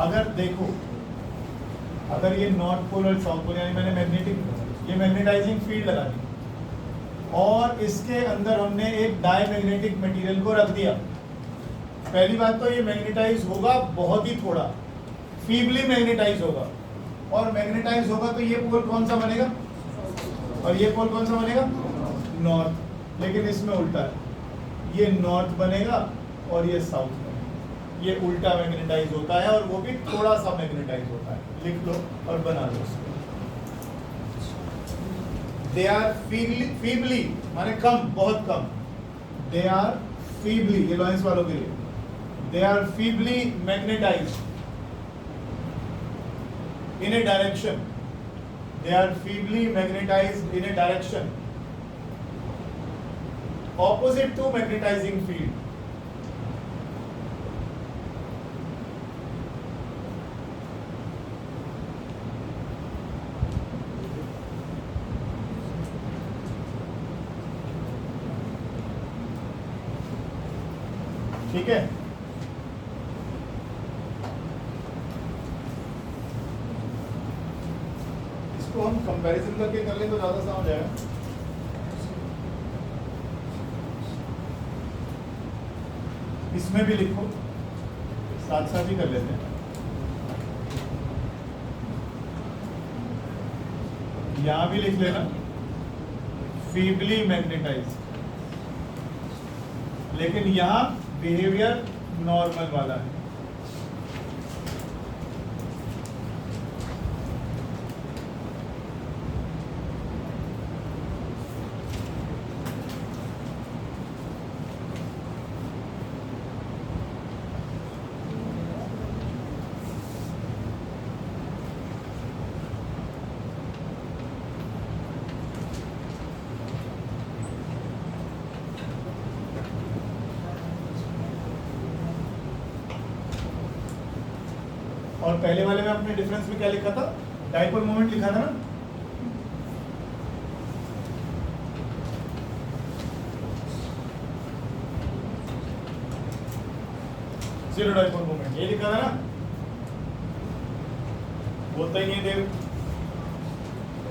अगर देखो, अगर ये नॉर्थ पोल और साउथ पोल, यानी मैंने ये मैग्नेटाइजिंग फील्ड लगा दी और इसके अंदर हमने एक डायमैग्नेटिक मटेरियल को रख दिया। पहली बात तो ये मैग्नेटाइज होगा बहुत ही थोड़ा, फीबली मैग्नेटाइज होगा, और मैग्नेटाइज होगा तो ये पोल कौन सा बनेगा और ये पोल कौन सा बनेगा? नॉर्थ। लेकिन इसमें उल्टा है, ये नॉर्थ बनेगा और ये साउथ बनेगा। ये उल्टा मैग्नेटाइज होता है और वो भी थोड़ा सा मैग्नेटाइज होता है। लिख लो और बना लो इसको। दे आर फीबली माने कम, बहुत कम। दे आर फीबली, ये लॉरेंस वालों के लिए, they are feebly magnetise in a direction. They are feebly magnetized in a direction opposite to magnetizing field. ठीक है, इसको हम कंपैरिजन करके कर ले तो ज्यादा समझ आएगा। इसमें भी लिखो, साथ साथ ही कर लेते हैं। यहां भी लिख लेना फीबली मैग्नेटाइज, लेकिन यहां बिहेवियर नॉर्मल वाला है। और पहले वाले में आपने डिफरेंस में क्या लिखा था? डाइपोल मोमेंट लिखा था ना। जीरो डाइपोल मोमेंट ये लिखा था ना। बोलता ही नहीं देव,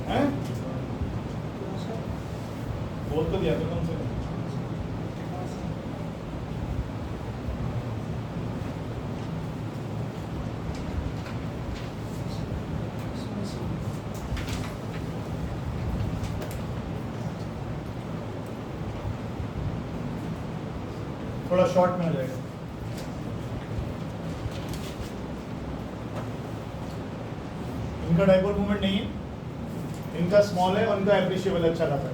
हैं? बोल तो दिया था कम से कम। थोड़ा शॉर्ट में हो जाएगा। इनका डाइपोल मूवमेंट नहीं है, इनका स्मॉल है और इनका एप्रिशिएबल अच्छा खासा है।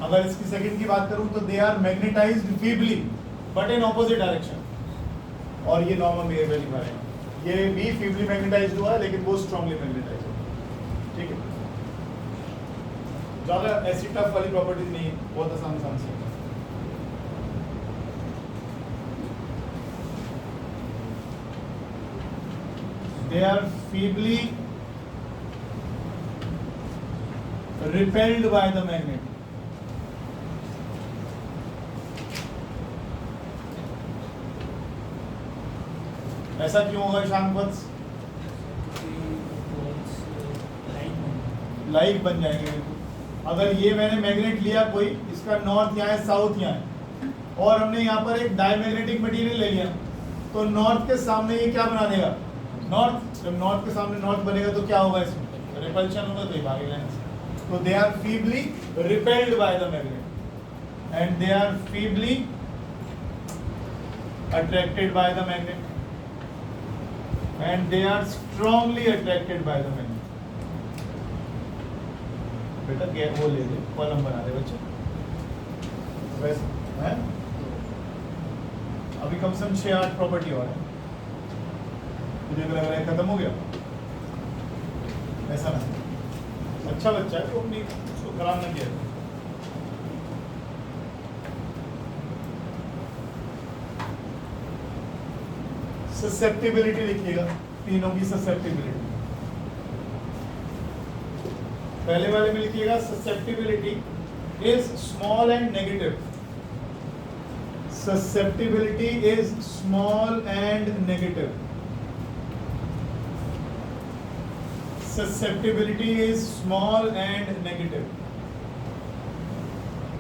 अगर इसकी सेकंड की बात करूं तो they are magnetised feebly but in opposite direction, और ये नॉर्मल बिहेवियर दिखा रहे हैं। ये भी फीबली मैग्नेटाइज्ड हुआ है लेकिन वो स्ट्रांगली मैग्नेटाइज्ड हुआ। ठीक है, ज्यादा ऐसी टफ वाली प्रॉपर्टीज नहीं है, बहुत आसान से। They are feebly repelled by the magnet. ऐसा क्यों होगा ईशान वत्स? लाइक बन जाएंगे। अगर ये मैंने मैग्नेट लिया कोई, इसका नॉर्थ यहाँ है, साउथ यहाँ है, और हमने यहाँ पर एक डायमैग्नेटिक मटेरियल ले लिया, तो नॉर्थ के सामने ये क्या बना देगा? नॉर्थ। जब नॉर्थ के सामने नॉर्थ बनेगा तो क्या होगा? इसमें रिपल्शन होगा, तो ये भागेगा। तो they are feebly repelled by the magnet and they are feebly attracted by the magnet and they are strongly attracted by the magnet. बेटा गैप वो ले दे, कॉलम बना दे बच्चे। वैसे है अभी कम से कम 6-8 प्रॉपर्टी और है। मुझे लग रहा है खत्म हो गया, ऐसा ना। अच्छा बच्चा है तो अपनी उसको खराब ना किया। ससेप्टिबिलिटी लिखिएगा, तीनों की ससेप्टिबिलिटी। पहले वाले में लिखिएगा susceptibility is small and negative. Susceptibility is small and negative. Susceptibility is small and negative.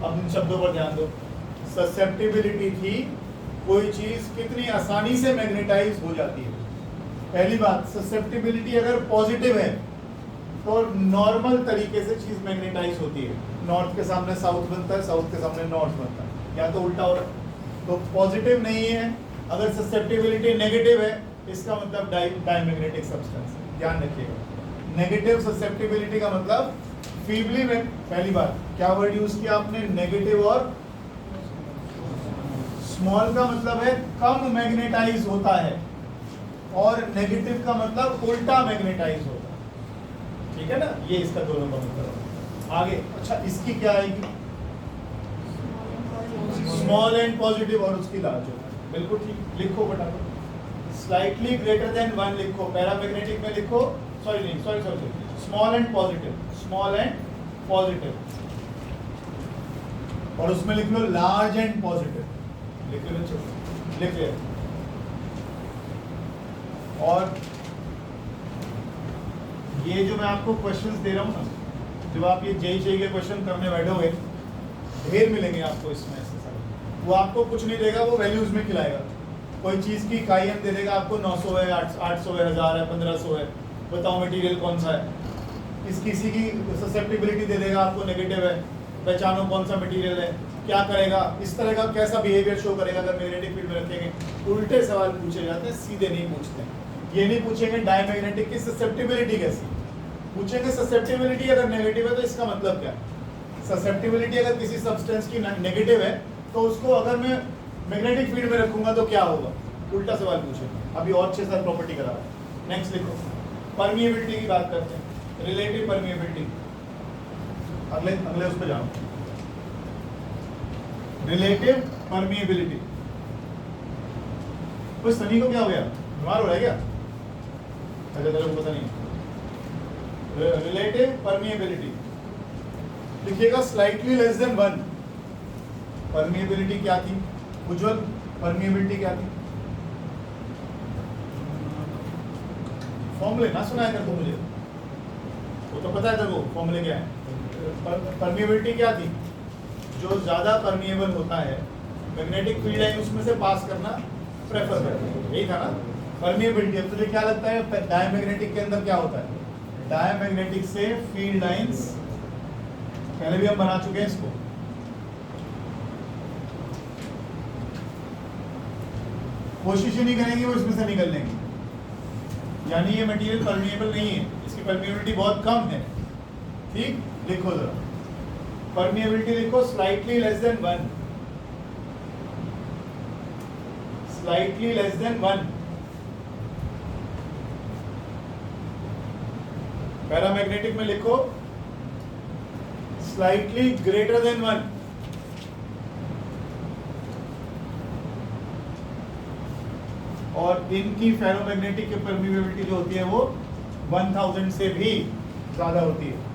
अब इन शब्दों पर ध्यान दो। Susceptibility थी कोई चीज कितनी आसानी से मैग्नेटाइज हो जाती है। पहली बात, ससेप्टिबिलिटी अगर पॉजिटिव है तो नॉर्मल तरीके से चीज मैग्नेटाइज होती है। नॉर्थ के सामने साउथ बनता है, साउथ के सामने नॉर्थ बनता है, या तो उल्टा हो रहा है। तो पॉजिटिव नहीं है। अगर ससेप्टिबिलिटी नेगेटिव है, इसका मतलब डायमैग्नेटिक सब्सटेंस है। ध्यान रखिएगा, नेगेटिव ससेप्टिबिलिटी का मतलब फीबली में। पहली बात क्या वर्ड यूज किया आपने? नेगेटिव। और स्मॉल का मतलब है कम मैग्नेटाइज होता है, और नेगेटिव का मतलब उल्टा मैग्नेटाइज होता है। ठीक है ना, ये इसका दोनों का मतलब है। आगे अच्छा, इसकी क्या आएगी? स्मॉल एंड पॉजिटिव, और उसकी लार्ज होता है। बिल्कुल ठीक, लिखो फटाफट। स्लाइटली ग्रेटर देन 1 लिखो, पैरामैग्नेटिक में लिखो। Sorry, small and positive, small and positive, और उसमें लिख लो लार्ज एंड पॉजिटिव। लिख ले बच्चों, लिख ले। और ये जो मैं आपको क्वेश्चंस दे रहा हूँ ना, जब आप ये जेईई के क्वेश्चन करने बैठोगे, ढेर मिलेंगे आपको इसमें ऐसे सारे। वो आपको कुछ नहीं देगा, वो वैल्यूज में खिलाएगा। कोई चीज़ की इकाई हम दे देगा आपको, 900 है, 800 है, 1000 है, 1500 है, बताओ मटेरियल कौन सा है। किसी की ससेप्टिबिलिटी दे देगा आपको, नेगेटिव है, पहचानो कौन सा मटेरियल है, क्या करेगा, इस तरह का कैसा बिहेवियर शो करेगा अगर मैग्नेटिक फील्ड में रखेंगे। उल्टे सवाल पूछे जाते हैं, सीधे नहीं पूछते। ये नहीं पूछेंगे डायमैग्नेटिक की ससेप्टिबिलिटी कैसी, पूछेंगे ससेप्टिबिलिटी अगर नेगेटिव है तो इसका मतलब क्या है। ससेप्टिबिलिटी अगर किसी सब्सटेंस की नेगेटिव है तो उसको अगर मैं मैग्नेटिक फील्ड में रखूंगा तो क्या होगा, उल्टा सवाल पूछेंगे। अभी और 6-7 प्रॉपर्टी करा रहा है। नेक्स्ट लिखो, परमिएबिलिटी की बात करते हैं, रिलेटिव परमिएबिलिटी। अगले उस पर जाओ, रिलेटिव परमिएबिलिटी। कुछ सनी को क्या हो गया, बीमार हो रहा है क्या? अच्छा तेरे को पता नहीं। रिलेटिव परमिएबिलिटी लिखिएगा स्लाइटली लेस देन 1। परमिएबिलिटी क्या थी उज्जवल, परमिएबिलिटी क्या थी? फॉर्मूले ना सुनाया कर तो मुझे, वो तो पता है तेरे को फॉर्मूले क्या है। परमिएबिलिटी क्या थी? जो ज्यादा परमिएबल होता है मैग्नेटिक फील्ड लाइन उसमें से पास करना प्रेफर करते हैं, यही था ना परमिएबिलिटी। अब तुझे क्या लगता है डायमैग्नेटिक के अंदर क्या होता है? डायमैग्नेटिक से फील्ड लाइंस, पहले भी हम बना चुके हैं इसको, कोशिश ही नहीं करेंगे वो इसमें से निकलने की, यानी ये मटेरियल परमिएबल नहीं है, इसकी परमिएबिलिटी बहुत कम है। ठीक, लिखो जरा परमिएबिलिटी, लिखो slightly less than 1, slightly less than 1। Paramagnetic में लिखो स्लाइटली ग्रेटर देन 1। और इनकी फेरोमैग्नेटिक की परमिएबिलिटी जो होती है वो 1000 से भी ज्यादा होती है।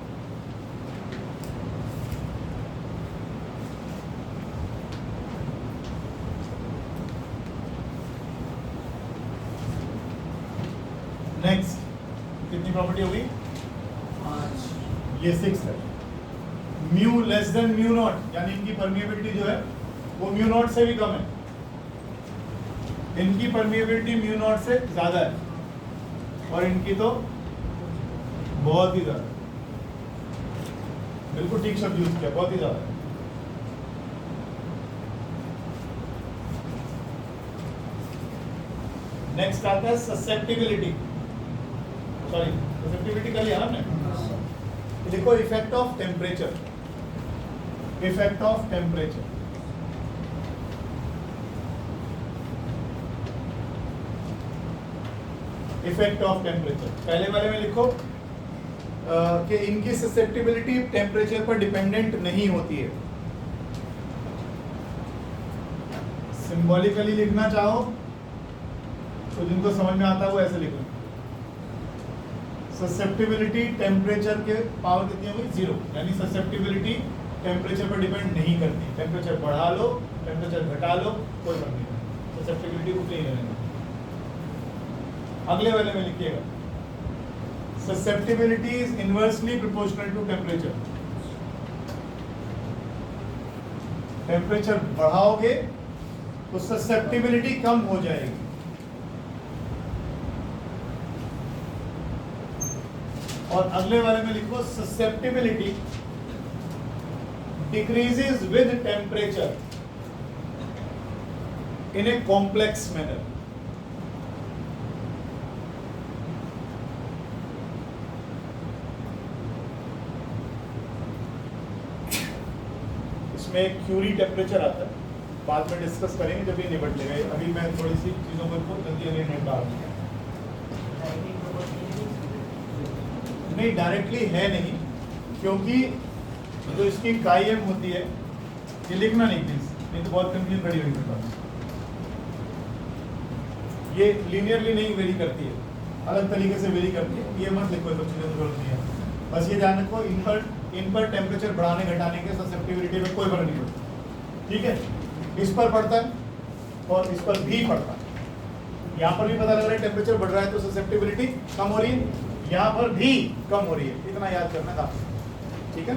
नेक्स्ट कितनी प्रॉपर्टी होगी? 5। ये 6 है। Mu less than mu naught, यानी इनकी परमिएबिलिटी जो है वो म्यू नॉट से भी कम है, इनकी परमिएबिलिटी म्यू नॉट से ज्यादा है और इनकी तो बहुत ही ज्यादा। बिल्कुल ठीक शब्द यूज किया, बहुत ही ज्यादा है। नेक्स्ट आता है ससेप्टिबिलिटी, सॉरी ससेप्टिबिलिटी कर लिया हमने। देखो effect of temperature, effect of temperature. Effect of temperature पहले वाले में लिखो कि इनकी ससेप्टिबिलिटी टेम्परेचर पर डिपेंडेंट नहीं होती है। सिंबॉलिकली लिखना चाहो तो जिनको समझ में आता है वो ऐसे लिखो, ससेप्टिबिलिटी टेम्परेचर के पावर कितनी होगी? 0, यानी ससेप्टिबिलिटी टेम्परेचर पर डिपेंड नहीं करती। टेम्परेचर बढ़ा लो, टेम्परेचर घटा लो, कोई फर्क नहीं पड़ता, ससेप्टिबिलिटी उतनी ही रहेगी। अगले वाले में लिखिएगा susceptibility is inversely proportional to temperature. Temperature बढ़ाओगे तो ससेप्टिबिलिटी कम हो जाएगी। और अगले वाले में लिखो susceptibility decreases with temperature in a complex manner. इसमें क्यूरी टेम्परेचर आता है, बाद में डिस्कस करेंगे जब ये निपट लेगा। अभी मैं थोड़ी सी चीजों को जल्दी निपटा रहा हूं। नहीं डायरेक्टली है नहीं, क्योंकि जो इसकी इकाई एम होती है, ये लिखना नहीं प्लीज, नहीं तो बहुत कंफ्यूजन खड़ी हुई मेरे पास। ये लीनियरली नहीं वेरी करती है, अलग तरीके से वेरी करती है, ये मत लिखो, सब चीज़ें जरूरत नहीं है। बस ये ध्यान रखो इन पर टेम्परेचर बढ़ाने घटाने के ससेप्टिबिलिटी में कोई फर्क नहीं पड़ता। ठीक है, इस पर पड़ता है और इस पर भी पड़ता है। यहाँ पर भी पता लग रहा है टेम्परेचर बढ़ रहा है तो ससेप्टिबिलिटी कम हो रही है, यहाँ पर भी कम हो रही है। इतना याद करना था, ठीक है।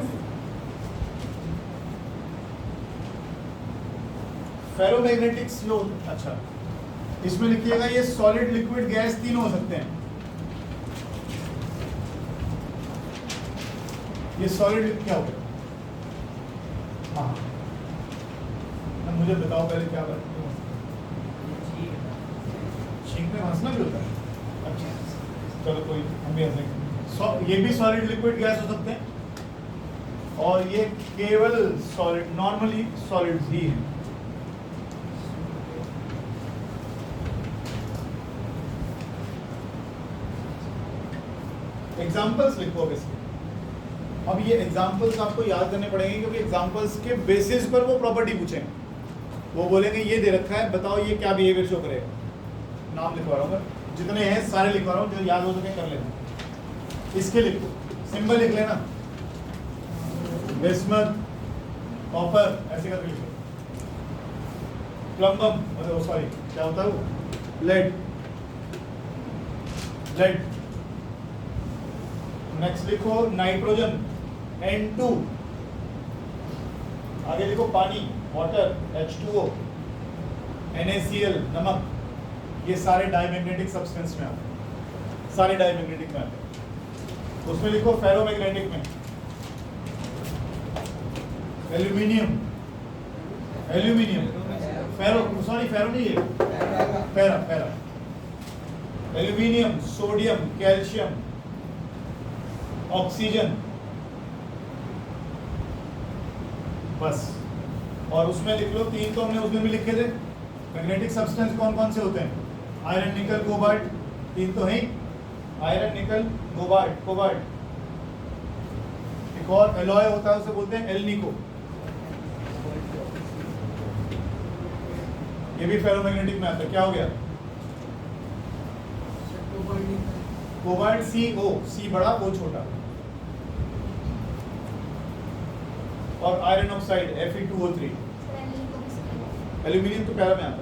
फेरोमैग्नेटिक्स जो, अच्छा इसमें लिखिएगा ये सॉलिड लिक्विड गैस तीनों हो सकते हैं। ये सॉलिड क्या हो गया? हाँ मुझे बताओ पहले क्या बात है। छींक में हंसना भी होता है, अच्छा चलो कोई हम भी हंसेंगे। ये भी सॉलिड लिक्विड गैस हो सकते हैं और ये केवल सॉलिड नॉर्मली सॉलिड्स ही हैं। एग्जाम्पल्स लिखो अब इसके। अब ये एग्जाम्पल्स आपको याद करने पड़ेंगे क्योंकि एग्जाम्पल्स के बेसिस पर वो प्रॉपर्टी पूछेंगे। वो बोलेंगे ये दे रखा है, बताओ ये क्या बिहेवियर शो करेगा। नाम लिखवा रहा हूँ मैं, जितने हैं सारे लिखवा रहा हूँ, जो याद हो सके कर लेना। इसके लिखो, सिंबल लिख लेना, बिस्मथ, कॉपर ऐसे करके लिखो। प्लम्बम मतलब सॉरी क्या होता है वो, लेड। नेक्स्ट लिखो नाइट्रोजन N2। आगे लिखो पानी, वाटर H2O, NaCl नमक। ये सारे डायमैग्नेटिक सब्सटेंस में आते हैं, सारे डायमैग्नेटिक में आते हैं। उसमें लिखो फेरोमैग्नेटिक में एल्यूमिनियम, फेरो नहीं है, फेरा एल्यूमिनियम, सोडियम, कैल्शियम, ऑक्सीजन, बस। और उसमें लिख लो तीन तो हमने उस दिन भी लिखे थे। मैग्नेटिक सब्सटेंस कौन कौन से होते हैं? आयरन, निकल, कोबाल्ट, तीन तो हैं। आयरन, निकल, कोबाल्ट। एक और एलॉय होता है, उसे बोलते हैं एल्निको। ये भी फेरोमैग्नेटिक में आता है। क्या हो गया? कोबाल्ट CO, C बड़ा O छोटा। और आयरन ऑक्साइड Fe2O3। एल्यूमिनियम तो पैरा में आता है।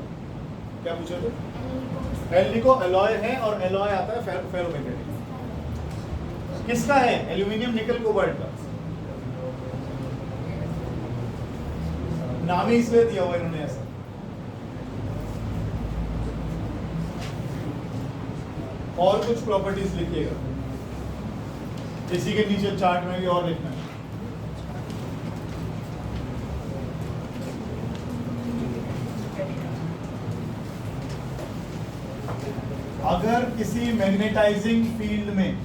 क्या पूछा थे? एल्निको एलॉय है और एलॉय आता है फेरोमैग्नेटिक। किसका है? एल्यूमिनियम, निकल, कोबाल्ट का। नाम ही इसलिए दिया हुआ इन्होंने ऐसा। और कुछ प्रॉपर्टीज लिखिएगा, इसी के नीचे चार्ट में भी और लिखना है। अगर किसी मैग्नेटाइजिंग फील्ड में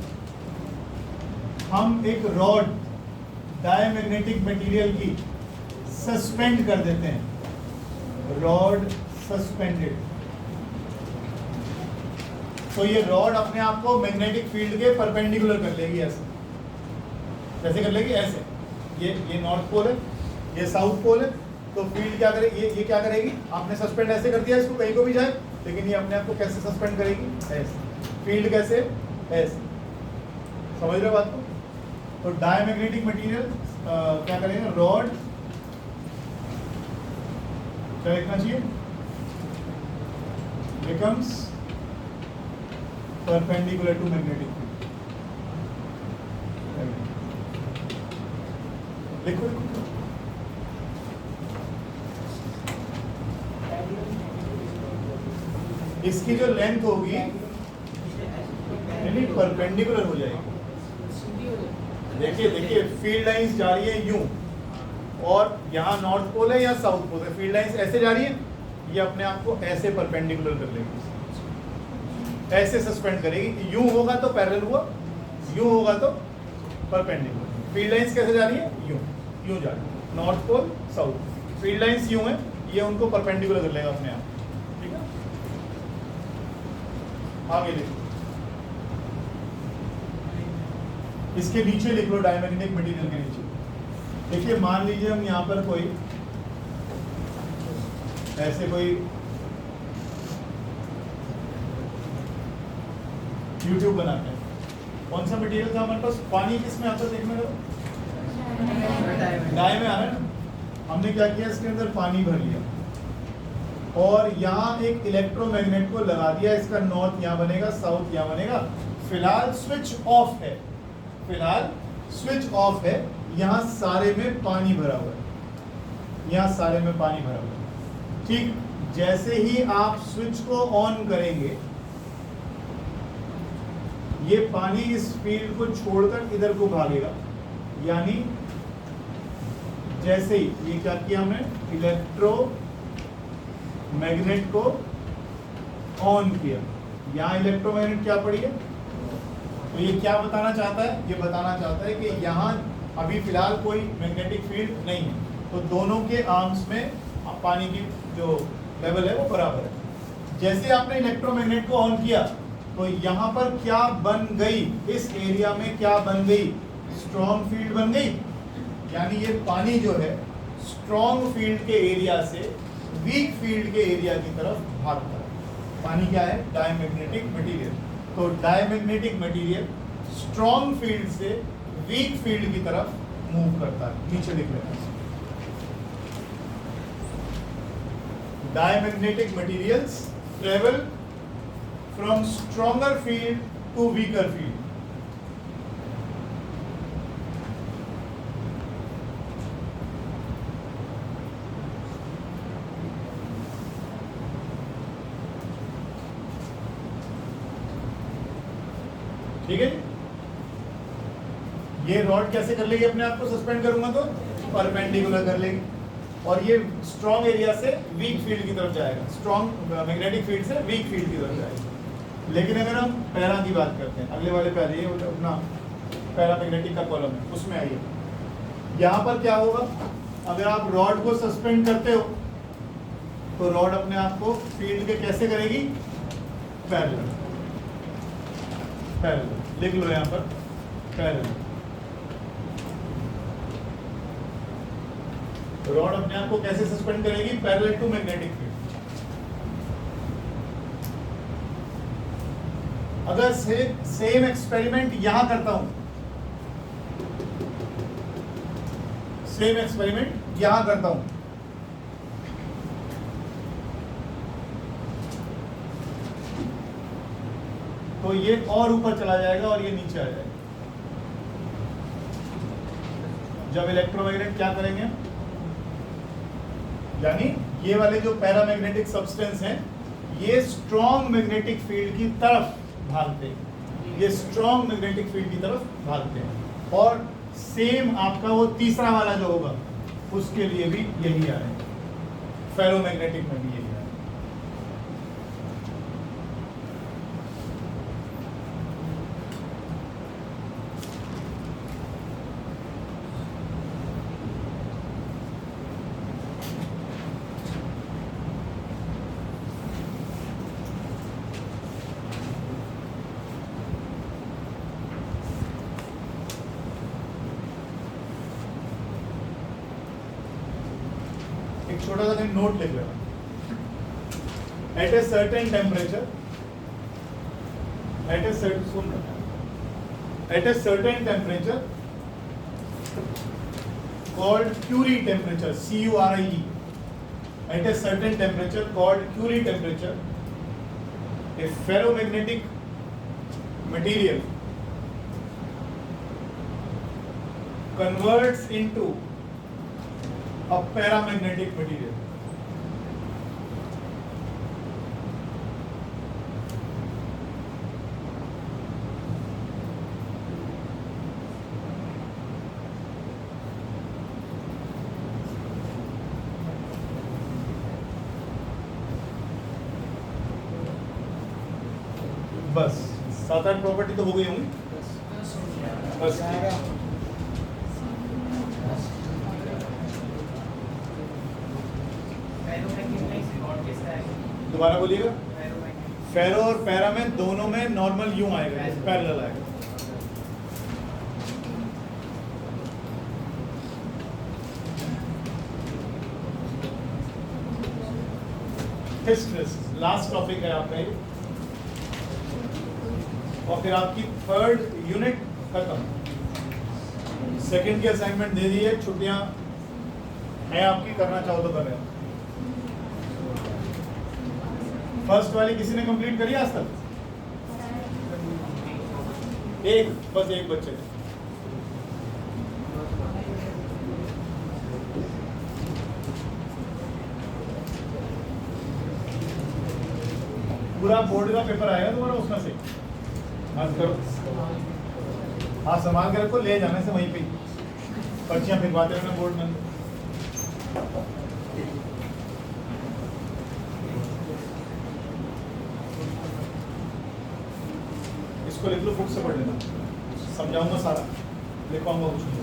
हम एक रॉड डायमैग्नेटिक मटेरियल की सस्पेंड कर देते हैं, रॉड सस्पेंडेड, तो ये रॉड अपने आप को मैग्नेटिक फील्ड के परपेंडिकुलर कर लेगी। ऐसे कैसे कर लेगी? ऐसे। ये नॉर्थ पोल है, ये साउथ पोल है, तो फील्ड क्या करेगी? ये क्या करेगी? आपने सस्पेंड ऐसे कर दिया, इसको कहीं को भी जाए, लेकिन ये अपने आप को कैसे सस्पेंड करेगी? ऐसे। फील्ड कैसे? ऐसे। समझ रहे हो बात को? तो डायमैग्नेटिक मटेरियल क्या करेगा? रॉड क्या लिखना चाहिए? Becomes perpendicular to magnetic field. लिखो। इसकी जो लेंथ होगी यानी परपेंडिकुलर हो जाएगी। देखिए फील्ड लाइंस जा रही है यूं, और यहाँ नॉर्थ पोल है या साउथ पोल है, फील्ड लाइंस ऐसे जा रही है, ये अपने आप को ऐसे परपेंडिकुलर कर लेगी, ऐसे सस्पेंड करेगी। यूं होगा तो पैरेलल हुआ, यूं होगा तो परपेंडिकुलर। फील्ड लाइंस कैसे जा रही है? यूं जा रही है, north pole south. Field lines यूं है, ये उनको परपेंडिकुलर कर लेगा अपने आप। ठीक है, आगे लिखो। इसके नीचे लिख लो, डायमैग्नेटिक मटेरियल के नीचे। देखिए मान लीजिए हम यहाँ पर कोई ऐसे कोई YouTube बनाते हैं। कौन सा मटेरियल था हमारे पास? पानी किसमें आता है देखने को? डाई में आ रहा है ना। हमने क्या किया, इसके अंदर पानी भर लिया, और यहाँ एक इलेक्ट्रोमैग्नेट को लगा दिया, इसका नॉर्थ यहाँ बनेगा, साउथ यहाँ बनेगा। फिलहाल स्विच ऑफ है, फिलहाल स्विच ऑफ है। यहाँ सारे में पानी भरा हुआ है, यहाँ सारे में पानी भरा हुआ है। ठीक, जैसे ही आप स्विच को ऑन करेंगे, ये पानी इस फील्ड को छोड़कर इधर को भागेगा। यानी जैसे ही ये क्या किया हमने, इलेक्ट्रोमैग्नेट को ऑन किया, यहाँ इलेक्ट्रोमैग्नेट क्या पड़ी है, तो ये क्या बताना चाहता है, ये बताना चाहता है कि यहाँ अभी फिलहाल कोई मैग्नेटिक फील्ड नहीं है, तो दोनों के आर्म्स में पानी की जो लेवल है वो बराबर है। जैसे आपने इलेक्ट्रोमैग्नेट को ऑन किया तो यहाँ पर क्या बन गई, इस एरिया में क्या बन गई, स्ट्रॉन्ग फील्ड बन गई। यानी ये पानी जो है स्ट्रॉन्ग फील्ड के एरिया से वीक फील्ड के एरिया की तरफ भागता है। पानी क्या है, डायमैग्नेटिक मटेरियल। तो डायमैग्नेटिक मटेरियल स्ट्रॉन्ग फील्ड से वीक फील्ड की तरफ मूव करता है। नीचे लिख लेना, diamagnetic materials travel from stronger field to weaker field. ठीक है, ये रॉड कैसे कर लेगी, अपने आप को सस्पेंड करूंगा तो परपेंडिकुलर कर लेगी, और ये स्ट्रॉन्ग एरिया से वीक फील्ड की तरफ जाएगा, स्ट्रॉन्ग मैग्नेटिक फील्ड से वीक फील्ड की तरफ जाएगा। लेकिन अगर हम पैरा की बात करते हैं, अगले वाले पैरे, ये अपना पैरामैग्नेटिक का कॉलम है, उसमें आइए। यहाँ पर क्या होगा, अगर आप रॉड को सस्पेंड करते हो तो रॉड अपने आप को फील्ड के कैसे करेगी, पैरेलल। पैरेलल लिख लो यहाँ पर, पैरेलल। रॉड अपने आप को कैसे सस्पेंड करेगी, पैरेलल टू मैग्नेटिक फील्ड। अगर सेम एक्सपेरिमेंट यहां करता हूं, सेम एक्सपेरिमेंट यहां करता हूं, तो ये और ऊपर चला जाएगा और ये नीचे आ जाएगा। जब इलेक्ट्रोमैग्नेट क्या करेंगे, यानी ये वाले जो पैरामैग्नेटिक सब्सटेंस हैं, ये स्ट्रॉन्ग मैग्नेटिक फील्ड की तरफ भागते हैं, ये स्ट्रॉन्ग मैग्नेटिक फील्ड की तरफ भागते हैं। और सेम आपका वो तीसरा वाला जो होगा, उसके लिए भी यही आएगा, फेरोमैग्नेटिक में भी यही आएगा। छोटा सा नोट लिख लेना, at a certain temperature, at a certain temperature called Curie temperature, CURIE, at a certain temperature called Curie temperature, a ferromagnetic material converts into a paramagnetic material. बस 7-8 प्रॉपर्टी तो हो गई होंगी। बस दोबारा बोलिएगा। फेरो और पैरा में दोनों में नॉर्मल यूं आएगा, पैरेलल आएगा। हिस्टेरेसिस लास्ट टॉपिक है आपका ये, और फिर आपकी थर्ड यूनिट खत्म। सेकंड की असाइनमेंट दे दी है, छुट्टियां है आपकी, करना चाहो तो करें। फर्स्ट वाली किसी ने कंप्लीट करी आज तक? एक, बस एक बच्चे। पूरा बोर्ड का पेपर आएगा तुम्हारा उसमें से। मत करो, हाँ संभाल के रखो, ले जाने से वहीं पे पर्चियां फिरवाते रहना बोर्ड में। इसको लिख लो, बुक से पढ़ लेना, समझाऊंगा सारा, लिख पाऊंगा कुछ नहीं।